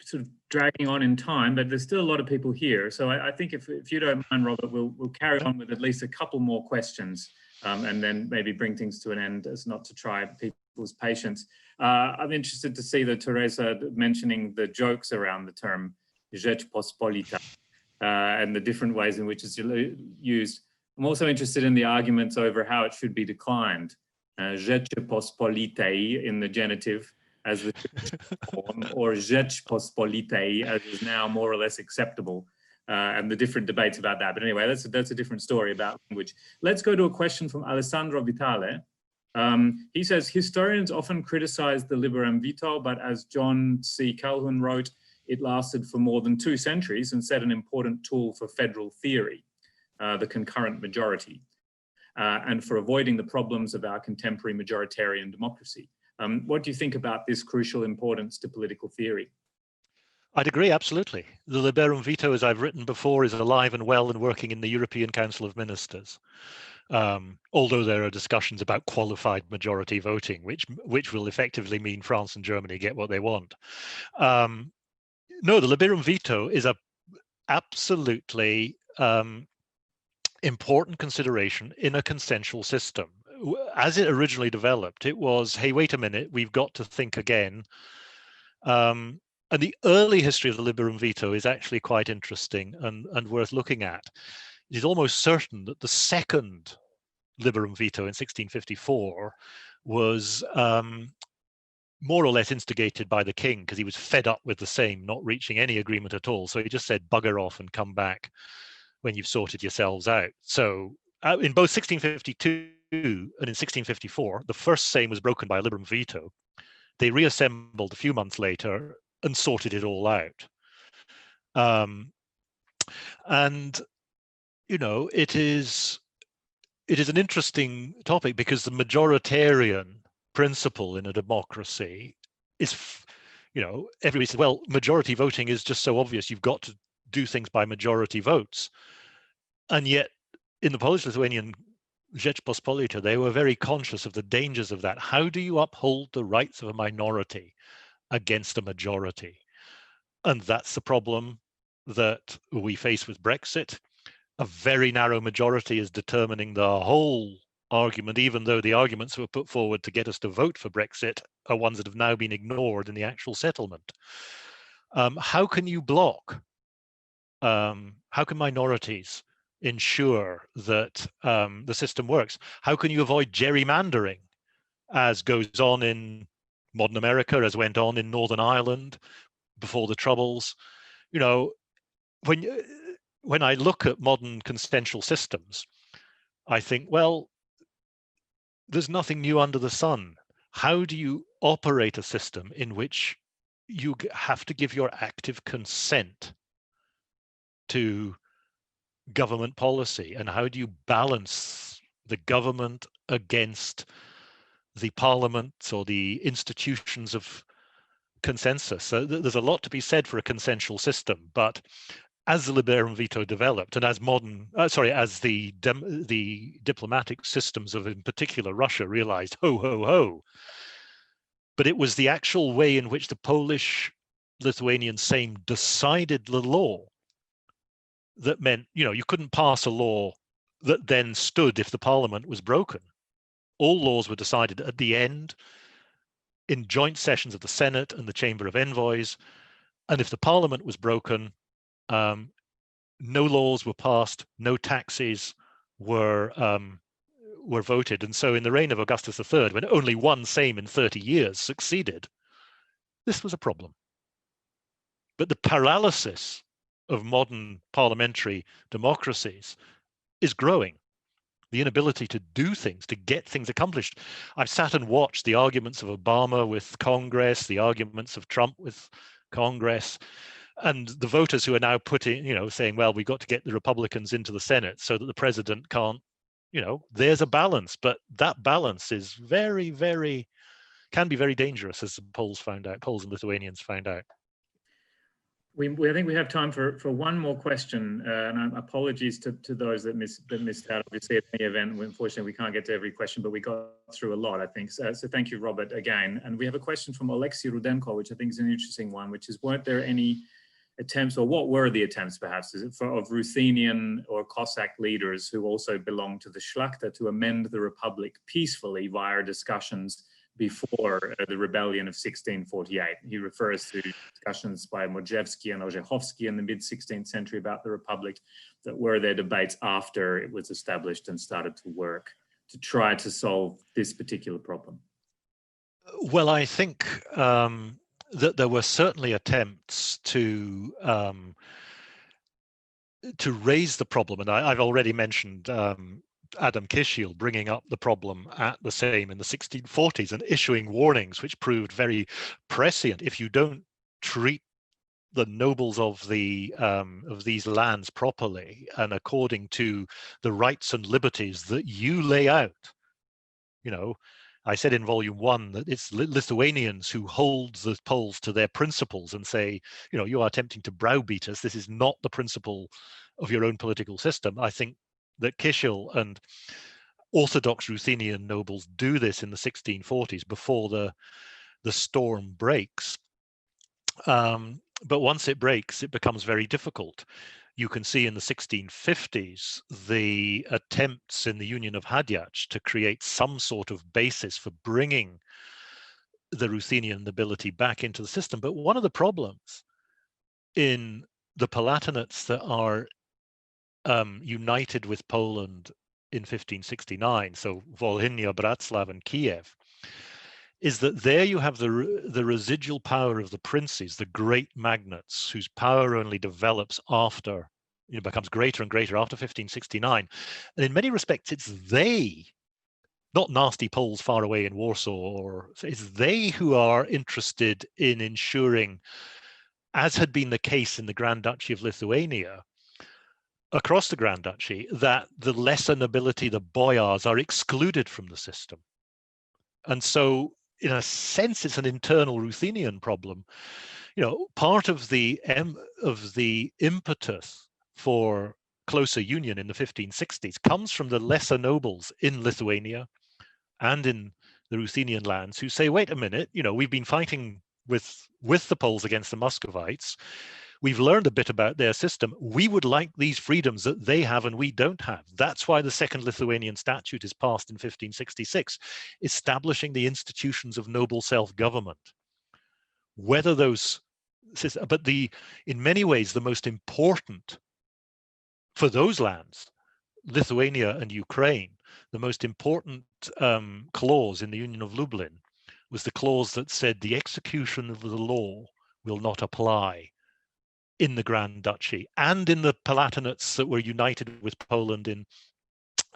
sort of dragging on in time, but there's still a lot of people here. So I think if you don't mind, Robert, we'll carry on with at least a couple more questions, and then maybe bring things to an end as not to try people's patience. I'm interested to see that Teresa mentioning the jokes around the term Rzeczpospolita and the different ways in which it's used. I'm also interested in the arguments over how it should be declined. Rzeczypospolitej in the genitive as the form, or Rzeczpospolitej as is now more or less acceptable, and the different debates about that. But anyway, that's a different story about language. Let's go to a question from Alessandro Vitale. He says, historians often criticize the Liberum Veto, but as John C. Calhoun wrote, it lasted for more than 2 centuries and set an important tool for federal theory, the concurrent majority, and for avoiding the problems of our contemporary majoritarian democracy. What do you think about this crucial importance to political theory? I'd agree, absolutely. The Liberum Veto, as I've written before, is alive and well and working in the European Council of Ministers. Although there are discussions about qualified majority voting, which will effectively mean France and Germany get what they want. No, the Liberum Veto is a absolutely important consideration in a consensual system. As it originally developed, it was, hey, wait a minute, we've got to think again. And the early history of the Liberum Veto is actually quite interesting and worth looking at. It is almost certain that the second Liberum Veto in 1654 was more or less instigated by the king, because he was fed up with the Sejm not reaching any agreement at all. So he just said, bugger off and come back when you've sorted yourselves out. So in both 1652 and in 1654, the first Sejm was broken by a Liberum Veto. They reassembled a few months later and sorted it all out. And, you know, it is an interesting topic, because the majoritarian principle in a democracy is, you know, everybody says, well, majority voting is just so obvious, you've got to do things by majority votes. And yet in the Polish-Lithuanian Rzeczpospolita, they were very conscious of the dangers of that. How do you uphold the rights of a minority against a majority? And that's the problem that we face with Brexit. A very narrow majority is determining the whole argument, even though the arguments that were put forward to get us to vote for Brexit are ones that have now been ignored in the actual settlement. How can you block? How can minorities ensure that the system works? How can you avoid gerrymandering, as goes on in modern America, as went on in Northern Ireland before the Troubles? You know, when I look at modern consensual systems, I think, well, there's nothing new under the sun. How do you operate a system in which you have to give your active consent to government policy? And how do you balance the government against the parliament or the institutions of consensus? So there's a lot to be said for a consensual system, but as the Liberum Veto developed, and as as the diplomatic systems of, in particular, Russia realized, ho, ho, ho. But it was the actual way in which the Polish-Lithuanian Sejm decided the law that meant, you know, you couldn't pass a law that then stood if the parliament was broken. All laws were decided at the end in joint sessions of the Senate and the Chamber of Envoys. And if the parliament was broken, no laws were passed, no taxes were voted. And so in the reign of Augustus III, when only one Sejm in 30 years succeeded, this was a problem. But the paralysis of modern parliamentary democracies is growing. The inability to do things, to get things accomplished. I've sat and watched the arguments of Obama with Congress, the arguments of Trump with Congress, and the voters who are now putting, saying, well, we've got to get the Republicans into the Senate so that the president can't, there's a balance, but that balance is very, can be very dangerous, as the Poles and Lithuanians found out. I think we have time for one more question, and apologies to those that missed out. Obviously, at any event, unfortunately, we can't get to every question, but we got through a lot, I think. So thank you, Robert, again. And we have a question from Alexei Rudenko, which I think is an interesting one, which is, weren't there any attempts, or what were the attempts, perhaps, of Ruthenian or Cossack leaders who also belonged to the Szlachta to amend the Republic peacefully via discussions before the rebellion of 1648. He refers to discussions by Modrzewski and Orzechowski in the mid-16th century about the Republic that were their debates after it was established and started to work to try to solve this particular problem. Well, I think that there were certainly attempts to raise the problem, and I've already mentioned Adam Kisiel bringing up the problem at the Sejm in the 1640s and issuing warnings which proved very prescient. If you don't treat the nobles of these lands properly and according to the rights and liberties that you lay out, I said in volume 1 that it's Lithuanians who hold the Poles to their principles and say, you are attempting to browbeat us. This is not the principle of your own political system. I think that Kisiel and Orthodox Ruthenian nobles do this in the 1640s before the storm breaks. But once it breaks, it becomes very difficult. You can see in the 1650s the attempts in the Union of Hadziach to create some sort of basis for bringing the Ruthenian nobility back into the system. But one of the problems in the Palatinates that are united with Poland in 1569, so Volhynia, Bratslav, and Kiev, is that there you have the residual power of the princes, the great magnates, whose power only develops after, becomes greater and greater after 1569. And in many respects, it's they, not nasty Poles far away in Warsaw, or it's they who are interested in ensuring, as had been the case in the Grand Duchy of Lithuania, across the Grand Duchy, that the lesser nobility, the boyars, are excluded from the system. And so, in a sense, it's an internal Ruthenian problem. Part of the impetus for closer union in the 1560s comes from the lesser nobles in Lithuania and in the Ruthenian lands who say, wait a minute, we've been fighting with the Poles against the Muscovites. We've learned a bit about their system. We would like these freedoms that they have and we don't have. That's why the Second Lithuanian Statute is passed in 1566, establishing the institutions of noble self-government. Whether those, but in many ways, the most important for those lands, Lithuania and Ukraine, the most important clause in the Union of Lublin was the clause that said the execution of the law will not apply in the Grand Duchy and in the Palatinates that were united with Poland in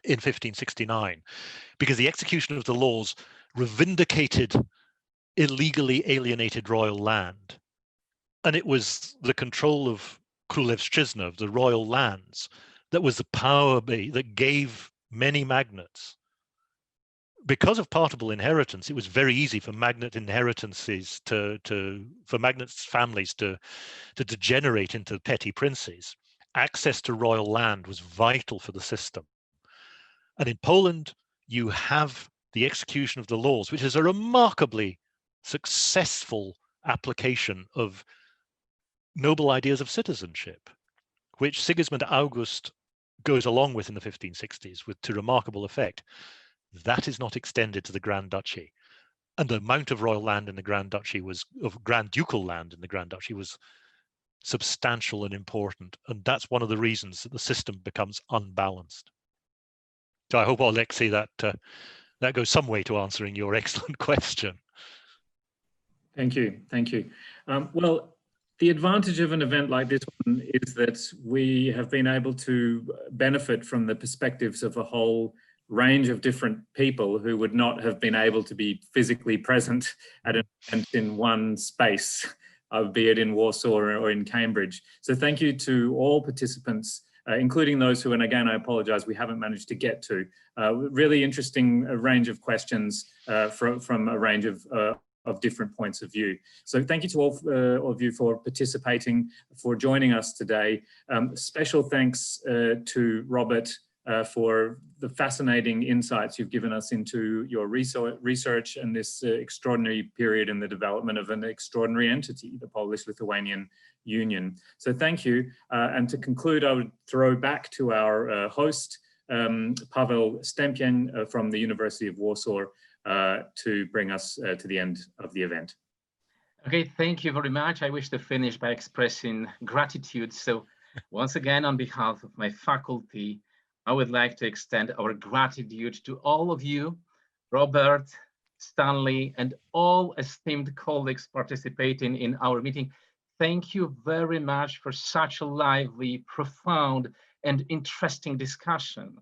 1569, because the execution of the laws revindicated illegally alienated royal land. And it was the control of Królewszczyzna, of the royal lands, that was the power that gave many magnates. Because of partible inheritance, it was very easy for magnate inheritances for magnates' families to degenerate into petty princes. Access to royal land was vital for the system. And in Poland, you have the execution of the laws, which is a remarkably successful application of noble ideas of citizenship, which Sigismund August goes along with in the 1560s to remarkable effect. That is not extended to the Grand Duchy. And the amount of royal land in the Grand Duchy of Grand Ducal land in the Grand Duchy was substantial and important. And that's one of the reasons that the system becomes unbalanced. So I hope, Alexei, that goes some way to answering your excellent question. Thank you. Thank you. Well, the advantage of an event like this one is that we have been able to benefit from the perspectives of a whole range of different people who would not have been able to be physically present at an event in one space, be it in Warsaw or in Cambridge. So thank you to all participants, including those who, and again, I apologize, we haven't managed to get to. Really interesting range of questions from a range of different points of view. So thank you to all of you for participating, for joining us today. Special thanks to Robert for the fascinating insights you've given us into your research and this extraordinary period in the development of an extraordinary entity, the Polish-Lithuanian Union. So thank you. And to conclude, I would throw back to our host, Paweł Stępień from the University of Warsaw, to bring us to the end of the event. Okay, thank you very much. I wish to finish by expressing gratitude. So once again, on behalf of my faculty, I would like to extend our gratitude to all of you, Robert, Stanley, and all esteemed colleagues participating in our meeting. Thank you very much for such a lively, profound, and interesting discussion.